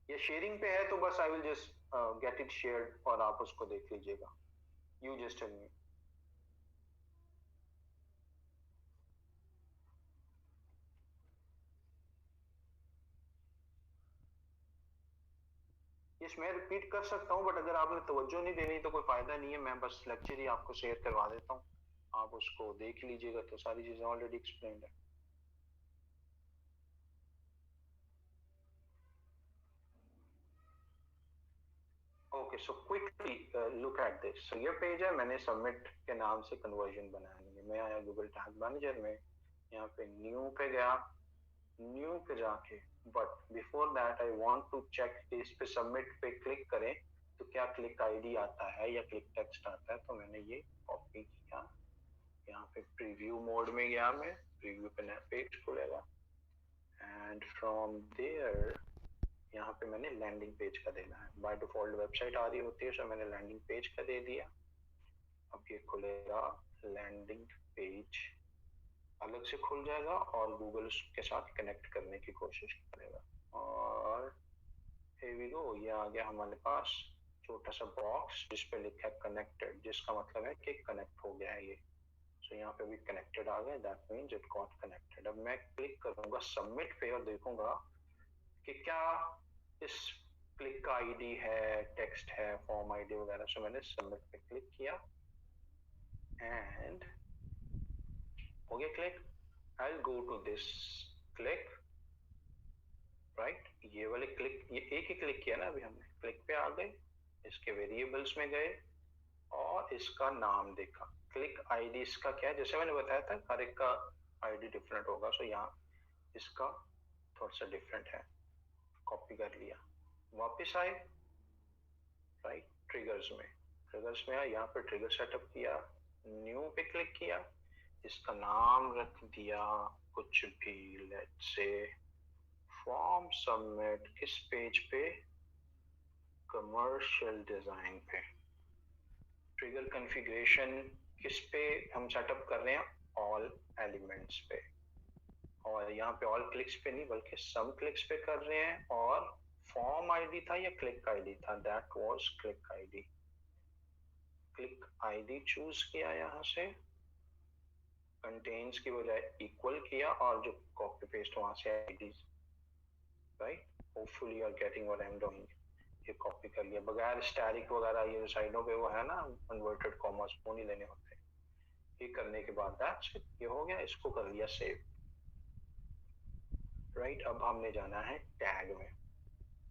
ये शेयरिंग पे है तो बस I will just get it shared और आप उसको देख लीजिएगा। You just tell me. Yes, मैं रिपीट कर सकता हूँ, बट अगर आपने तवज्जो नहीं देनी तो कोई फायदा नहीं है। मैं बस लेक्चर ही आपको शेयर करवा देता हूँ, आप उसको देख लीजिएगा तो सारी चीजें ऑलरेडी एक्सप्लेन्ड है। Okay, so quickly look at this. So ये पेज है, मैंने सबमिट के नाम से कन्वर्जन बनानी है। मैं आया गूगल टैग मैनेजर में, यहाँ पे न्यू पे गया, न्यू पे जाके, but before that I want to check इस पे सबमिट पे क्लिक करें तो क्या क्लिक आईडी आता है या क्लिक टेक्स्ट आता है। तो मैंने ये कॉपी किया, यहाँ पे प्रीव्यू मोड में गया, मैं प्रीव्यू पे नया पेज खुलेगा एंड फ्रॉम देयर यहाँ पे मैंने लैंडिंग पेज का देना है। बाय डिफॉल्ट वेबसाइट आ रही होती है, सो मैंने लैंडिंग पेज का दे दिया। अब ये खुलेगा, लैंडिंग पेज अलग से खुल जाएगा और गूगल उसके साथ कनेक्ट करने की कोशिश करेगा। और here we go, ये आ गया हमारे पास छोटा सा बॉक्स जिस पे लिखा है कनेक्टेड, जिसका मतलब है कि कनेक्ट हो गया है ये। सो यहाँ पे भी कनेक्टेड आ गया, that means it got connected. अब मैं क्लिक करूंगा सबमिट पे और देखूंगा कि क्या इस क्लिक का आईडी है, टेक्स्ट है, फॉर्म आईडी वगैरह। सो मैंने सबमिट पे क्लिक किया एंड हो गया click. I will go to this click, right. ये वाले क्लिक, ये एक ही क्लिक किया ना अभी हमने, क्लिक पे आ गए, इसके वेरिएबल्स में गए और इसका नाम देखा। क्लिक आईडी इसका क्या है, जैसे मैंने बताया था हर एक का आईडी डिफरेंट होगा। सो यहाँ इसका थोड़ा सा डिफरेंट है, कॉपी कर लिया, वापस आए, राइट, ट्रिगर्स में आया, यहाँ पे ट्रिगर सेटअप किया, न्यू पे क्लिक किया, इसका नाम रख दिया कुछ भी, लेट्स से फॉर्म सबमिट, किस पेज पे, कमर्शियल डिजाइन पे। ट्रिगर कॉन्फ़िगरेशन किस पे हम सेटअप कर रहे हैं, ऑल एलिमेंट्स पे। और यहाँ पे ऑल क्लिक्स पे नहीं बल्कि सम क्लिक्स पे कर रहे हैं। और फॉर्म आईडी था या क्लिक आईडी था, that was click ID. Click ID choose किया, यहाँ से कंटेन्स की बजाय इक्वल किया और जो कॉपी पेस्ट वहां से IDs, right. Hopefully you are getting what I am doing. ये कॉपी कर लिया बगैर स्टैरिक वगैरह, ये साइडों पे वो है ना कन्वर्टेड कॉमर्स, वो नहीं लेने होते। ये करने के बाद दैट्स इट, ये हो गया, इसको कर लिया सेव, राइट। अब हमने जाना है टैग में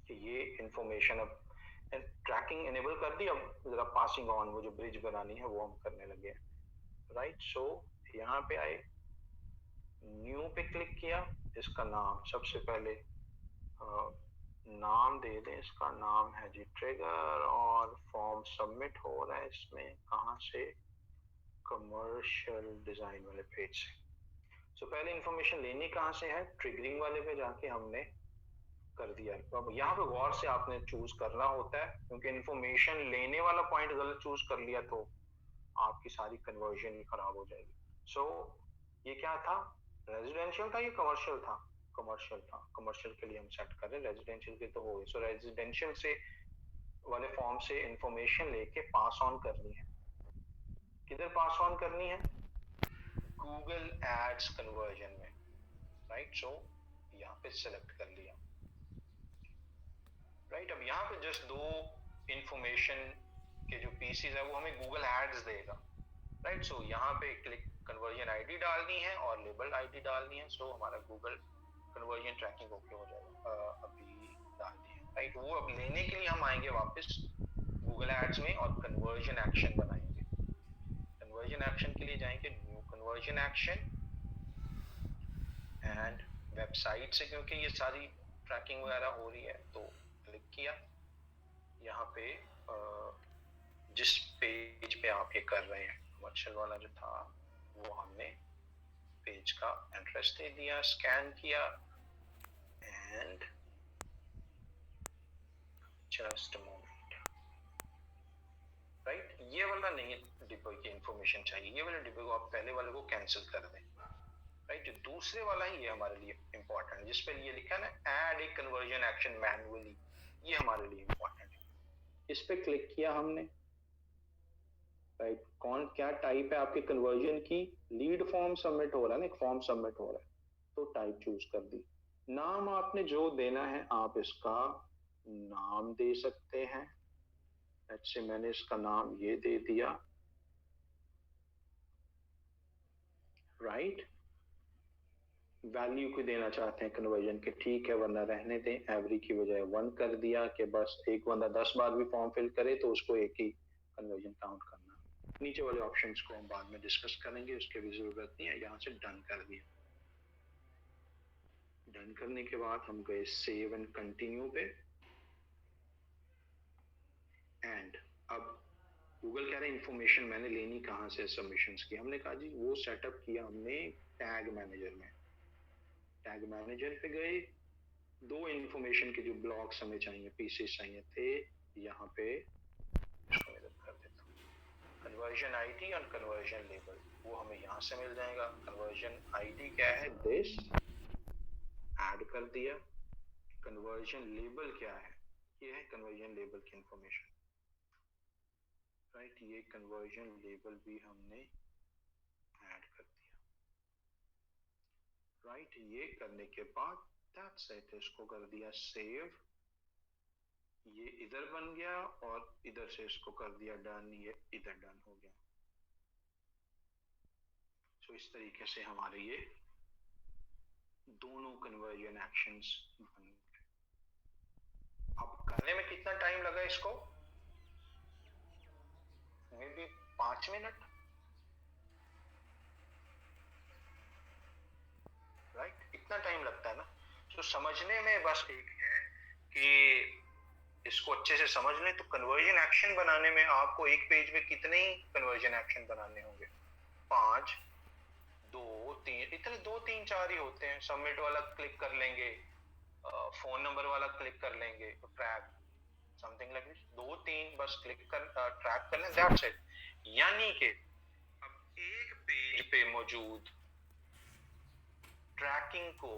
कि ये इंफॉर्मेशन अब ट्रैकिंग इनेबल कर दी। अब जरा पासिंग ऑन, वो जो ब्रिज बनानी है वो हम करने लगे, राइट। सो यहाँ पे आए, न्यू पे क्लिक किया, इसका नाम सबसे पहले नाम दे दें, इसका नाम है जी ट्रिगर और फॉर्म सबमिट हो रहा है इसमें, कहाँ से, कमर्शियल डिजाइन वाले पेज से। सो पहले इंफॉर्मेशन लेनी कहाँ से है, ट्रिगरिंग वाले पे जाके हमने कर दिया। अब यहाँ पे गौर से आपने चूज करना होता है, क्योंकि इंफॉर्मेशन लेने वाला पॉइंट गलत चूज कर लिया तो आपकी सारी कन्वर्जन ही खराब हो जाएगी। सो ये क्या था, रेजिडेंशियल था, ये कमर्शियल था, कमर्शियल था। कमर्शियल के लिए हम सेट कर रहे हैं, रेजिडेंशियल के तो हो गए। सो रेजिडेंशियल से वाले फॉर्म से इंफॉर्मेशन लेके पास ऑन करनी है। किधर पास ऑन करनी है, गूगल एड्स कन्वर्जन में, राइट। सो यहाँ पे सिलेक्ट कर लिया, राइट। अब यहाँ पे जस्ट दो इंफॉर्मेशन के जो पीसीज है वो हमें गूगल एड्स देगा, राइट। सो यहाँ पे क्लिक कन्वर्जन आईडी डालनी है और लेबल आईडी डालनी है। सो हमारा गूगल कन्वर्जन ट्रैकिंग ओके हो जाएगा। अभी डाल दिया, राइट। वो अब लेने के लिए हम आएंगे वापस गूगल एड्स में और कन्वर्जन एक्शन बनाएंगे। कन्वर्जन एक्शन के लिए जाएंगे new conversion action and website से, क्योंकि ये सारी ट्रैकिंग वगैरह हो रही है तो क्लिक किया। यहाँ पे जिस पेज पे आप ये कर रहे हैं, कमर्शियल वाला जो था, वो हमने पेज का एड्रेस दे दिया, स्कैन किया and just a moment, right. ये वाला नहीं डिब्बे की इंफॉर्मेशन चाहिए, ये वाले डिब्बे को आप पहले वाले को कैंसिल कर दें, राइट। जो दूसरे वाला ही ये हमारे लिए इंपॉर्टेंट है, जिस पर ये लिखा है ना add a conversion action manually, ये हमारे लिए इंपॉर्टेंट है। इस पे क्लिक किया हमने, राइट। कौन क्या टाइप है आपके कन्वर्जन की, लीड फॉर्म सबमिट हो रहा है ना, एक फॉर्म सबमिट हो रहा है, तो टाइप चूज कर दी। नाम आपने जो देना है आप इसका नाम दे सकते हैं। अच्छे, मैंने इसका नाम ये दे दिया, राइट। वैल्यू को देना चाहते हैं कन्वर्जन के, ठीक है, वरना रहने दें। एवरी की बजाय 1 कर दिया कि बस एक बंदा 10 बार भी फॉर्म फिल करे तो उसको एक ही कन्वर्जन काउंट करना। नीचे वाले ऑप्शंस को हम बाद में डिस्कस करेंगे, उसके भी जरूरत नहीं है। यहाँ से डन कर दिया। डन करने के बाद हम गए सेव एंड कंटिन्यू पे एंड अब गूगल कह रहे हैं इंफॉर्मेशन मैंने लेनी कहाँ से, सबमिशंस की। हमने कहा जी वो सेटअप किया हमने टैग मैनेजर में। टैग मैनेजर पे गए, दो इंफॉर्मेशन के जो ब्लॉक्स हमें चाहिए, पीसेस चाहिए थे, यहाँ पे इसको मैं कर देता हूँ, कन्वर्जन आईडी और कन्वर्जन लेबल, वो हमें यहाँ से मिल जाएगा। कन्वर्जन आईडी क्या है, दिस, ऐड कर दिया। कन्वर्जन लेबल क्या है, ये है कन्वर्जन लेबल की इंफॉर्मेशन, राइट। ये कन्वर्जन लेबल भी हमने ऐड कर दिया, राइट। ये करने के बाद दैट्स इट, इसको कर दिया सेव। ये इधर बन गया और इधर से इसको कर दिया डन, ये इधर डन हो गया। सो इस तरीके से हमारे ये दोनों कन्वर्जन एक्शंस बन गए। अब करने में कितना टाइम लगा इसको, मे बी 5 मिनट, राइट। इतना टाइम लगता है ना। तो समझने में बस एक है कि इसको अच्छे से समझ लें तो कन्वर्जन एक्शन बनाने में आपको एक पेज में कितने ही कन्वर्जन एक्शन बनाने होंगे, 5, 2, 3, इतने 2, 3, 4 ही होते हैं। सबमिट वाला क्लिक कर लेंगे, फोन नंबर वाला क्लिक कर लेंगे, तो ट्रैक समथिंग लाइक दिस, 2, 3 बस क्लिक कर ट्रैक कर लें, दैट्स इट। यानी कि अब एक पेज पे मौजूद ट्रैकिंग को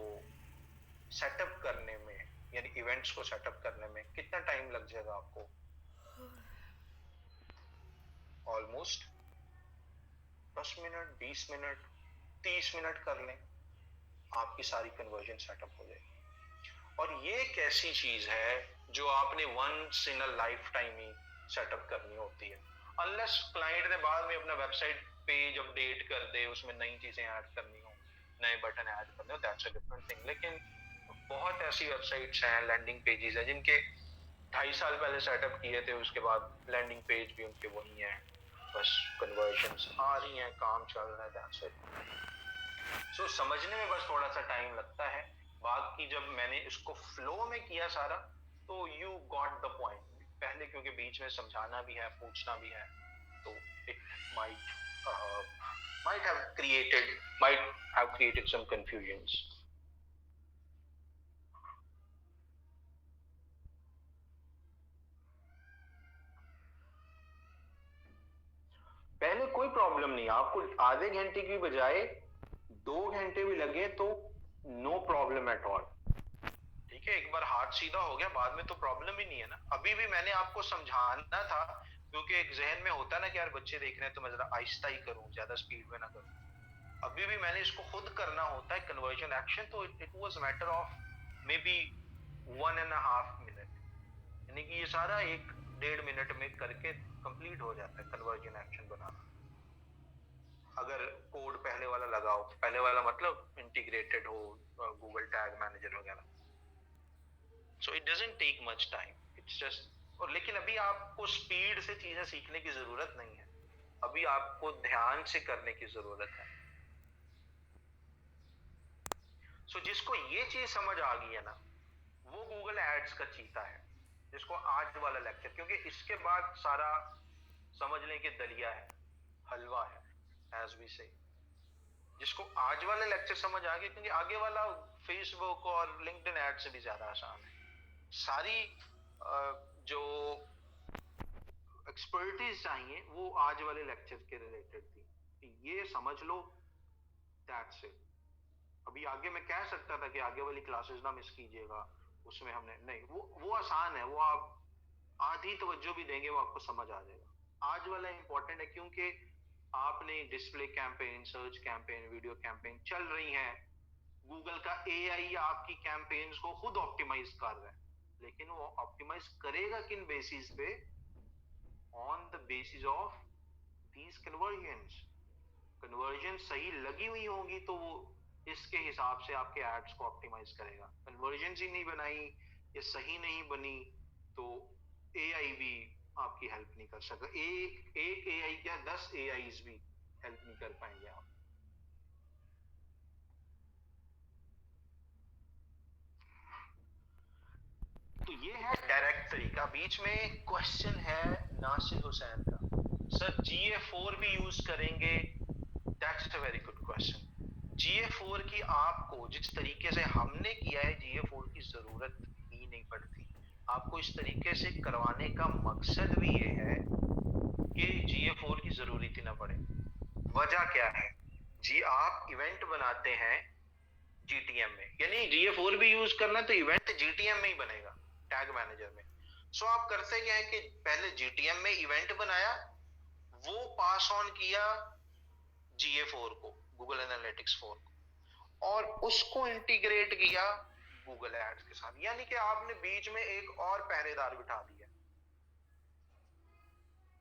सेटअप करने में, यानी इवेंट्स को सेटअप करने में कितना टाइम लग जाएगा आपको, ऑलमोस्ट 10 मिनट, 20 मिनट, 30 मिनट कर लें, आपकी सारी कन्वर्जन सेटअप हो जाएगी। और ये एक ऐसी चीज है जो आपने once in a lifetime ही सेटअप करनी होती है, अनलेस क्लाइंट ने बाद में अपना वेबसाइट पेज अपडेट कर दे, उसमें नई चीजें ऐड करनी हो, नए बटन ऐड करने हो, दैट्स अ डिफरेंट थिंग। लेकिन बहुत ऐसी वेबसाइट्स हैं, लैंडिंग पेजेस हैं, जिनके 2.5 साल पहले सेटअप किए थे, उसके बाद लैंडिंग पेज भी उनके वही हैं, बस कन्वर्जन्स आ रही हैं, काम चल रहा है, दैट्स इट। सो समझने में बस थोड़ा सा टाइम लगता है, बाकी जब मैंने इसको फ्लो में किया सारा तो यू गॉट द पॉइंट। पहले क्योंकि बीच में समझाना भी है, पूछना भी है, तो it might have created some confusions. पहले कोई प्रॉब्लम नहीं, आपको आधे घंटे की बजाय 2 घंटे भी लगे तो नो प्रॉब्लम एट ऑल, ठीक है। एक बार हाथ सीधा हो गया, बाद में तो प्रॉब्लम ही नहीं है ना। अभी भी मैंने आपको समझाना था, क्योंकि एक जहन में होता है ना कि यार बच्चे देख रहे हैं तो मैं जरा आहिस्ता ही करूं, ज्यादा स्पीड में ना करूं। अभी भी मैंने इसको खुद करना होता है कन्वर्जन एक्शन, तो it was matter of may be 1.5 minute, यानी कि ये सारा 1-1.5 मिनट में करके कंप्लीट हो जाता है कन्वर्जन एक्शन बनाना। अगर कोड पहले वाला लगाओ, पहले वाला मतलब इंटीग्रेटेड हो गूगल टैग मैनेजर वगैरह, so it doesn't take much time, it's just. और लेकिन अभी आपको स्पीड से चीजें सीखने की जरूरत नहीं है, अभी आपको ध्यान से करने की जरूरत है। सो जिसको ये चीज समझ आ गई है ना, वो गूगल एड्स का चीता है, जिसको आज वाला लेक्चर, क्योंकि इसके बाद सारा समझने के दलिया है, हलवा है एज वी से। जिसको आज वाला लेक्चर समझ आ गया, क्योंकि आगे वाला फेसबुक और लिंक्डइन ऐड से भी ज्यादा आसान है। सारी जो एक्सपर्टीज चाहिए वो आज वाले लेक्चर के रिलेटेड थी, ये समझ लो, दैट्स इट। अभी आगे मैं कह सकता था कि आगे वाली क्लासेस ना मिस कीजिएगा, उसमें हमने नहीं, वो आसान है, वो आप आधी तवज्जो भी देंगे वो आपको समझ आ जाएगा। आज वाला इंपॉर्टेंट है, क्योंकि आपने display campaign, search campaign, video campaign चल रही हैं, गूगल का एआई आपकी कैंपेन्स को खुद ऑप्टिमाइज कर रहा है, लेकिन वो ऑप्टिमाइज करेगा किन बेसिस पे? On the basis of these convergence. Conversion सही लगी हुई होंगी तो वो इसके हिसाब से आपके एड्स को ऑप्टिमाइज करेगा। कन्वर्जन ही नहीं बनाई, ये सही नहीं बनी, तो एआई भी आपकी हेल्प नहीं कर सकता। एक एआई क्या 10 एआईज भी हेल्प नहीं कर पाएंगे आप। तो ये है डायरेक्ट तरीका। बीच में क्वेश्चन है नासिर हुसैन का, सर GA4 भी यूज करेंगे? That's a very good question. GA4 की आपको जिस तरीके से हमने किया है, GA4 की जरूरत ही नहीं पड़ती। आपको इस तरीके से करवाने का मकसद भी ये है कि GA4 की जरूरत ही ना पड़े। वजह क्या है जी? आप इवेंट बनाते हैं GTM में, यानी GA4 भी यूज करना तो इवेंट GTM में ही बनेगा, टैग मैनेजर में। सो आप करते क्या है कि पहले GTM में इवेंट बनाया, वो पास ऑन किया GA4 को, गूगल एनालिटिक्स 4 को, और उसको इंटीग्रेट किया गूगल एड्स के साथ। यानी कि आपने बीच में एक और पहरेदार बिठा दिया।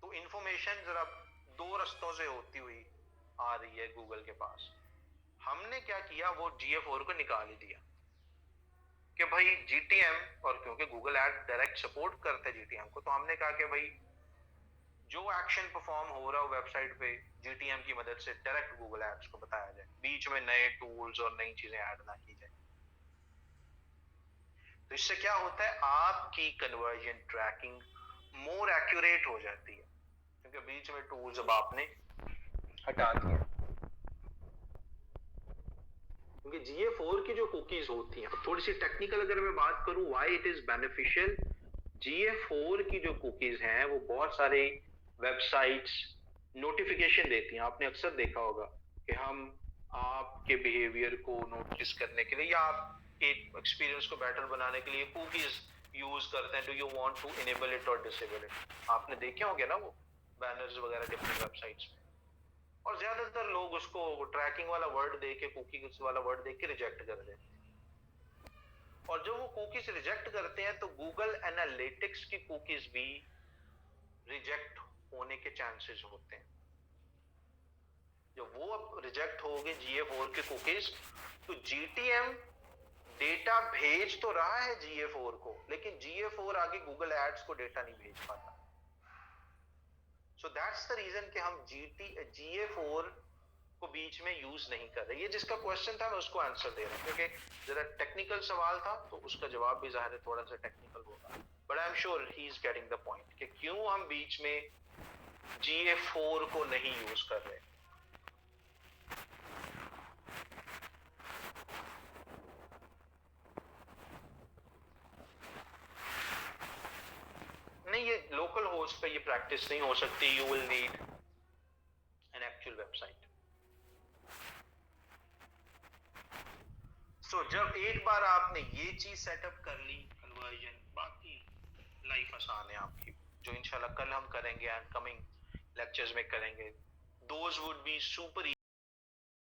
तो इंफॉर्मेशन जरा दो रस्तों से होती हुई आ रही है गूगल के पास। हमने क्या किया, वो GA4 को निकाल ही दिया कि भाई GTM, और क्योंकि गूगल एड डायरेक्ट सपोर्ट करते हैं GTM को, तो हमने कहा कि भाई जो एक्शन परफॉर्म हो रहा हो वेबसाइट पे, GTM की मदद से डायरेक्ट गूगल एड्स को बताया जाए, बीच में नए टूल्स और नई चीजें ऐड ना की जाए। तो इससे क्या होता है, आपकी कन्वर्जन ट्रैकिंग मोर एक्यूरेट हो जाती है, क्योंकि बीच में टूल्स अब आपने हटा दिया। क्योंकि GA4 की जो कुकीज होती हैं, थोड़ी सी टेक्निकल अगर मैं बात करूं, why it is beneficial. GA4 की जो कुकीज हैं वो बहुत सारे वेबसाइट्स नोटिफिकेशन देती हैं। आपने अक्सर देखा होगा कि हम आपके बिहेवियर को नोटिस करने के लिए या आपके एक्सपीरियंस को बेटर बनाने के लिए कुकीज यूज करते हैं। Do you want to enable it और डिसेबल इट? आपने देखे होंगे ना वो बैनर्स वगैरह डिफरेंट वेबसाइट्स में। और ज्यादातर लोग उसको ट्रैकिंग वाला वर्ड देके, कुकीज वाला वर्ड देके रिजेक्ट कर देते हैं। और जब वो कुकीज रिजेक्ट करते हैं तो गूगल एनालिटिक्स की कुकीज भी रिजेक्ट होने के चांसेस होते हैं। जब वो अब रिजेक्ट हो गए GA4 के कुकीज, तो GTM डेटा भेज तो रहा है GA4 को, लेकिन GA4 आगे गूगल एड्स को डेटा नहीं भेज पाता। सो दैट्स द रीजन कि हम GA4 को बीच में यूज नहीं कर रहे। ये जिसका क्वेश्चन था मैं उसको आंसर दे रहा हूँ, क्योंकि जरा टेक्निकल सवाल था तो उसका जवाब भी जाहिर है थोड़ा सा टेक्निकल होगा, but I am sure he is getting the point कि क्यों हम बीच में GA4 को नहीं यूज कर रहे। नहीं, ये लोकल होस्ट पे ये प्रैक्टिस नहीं हो सकती, you will need an actual website. So जब एक बार आपने ये चीज सेटअप कर ली, कन्वर्जन, बाकी लाइफ आसान है आपकी, जो इंशाल्लाह कल हम करेंगे एंड कमिंग लेक्चर्स में करेंगे। Those would be super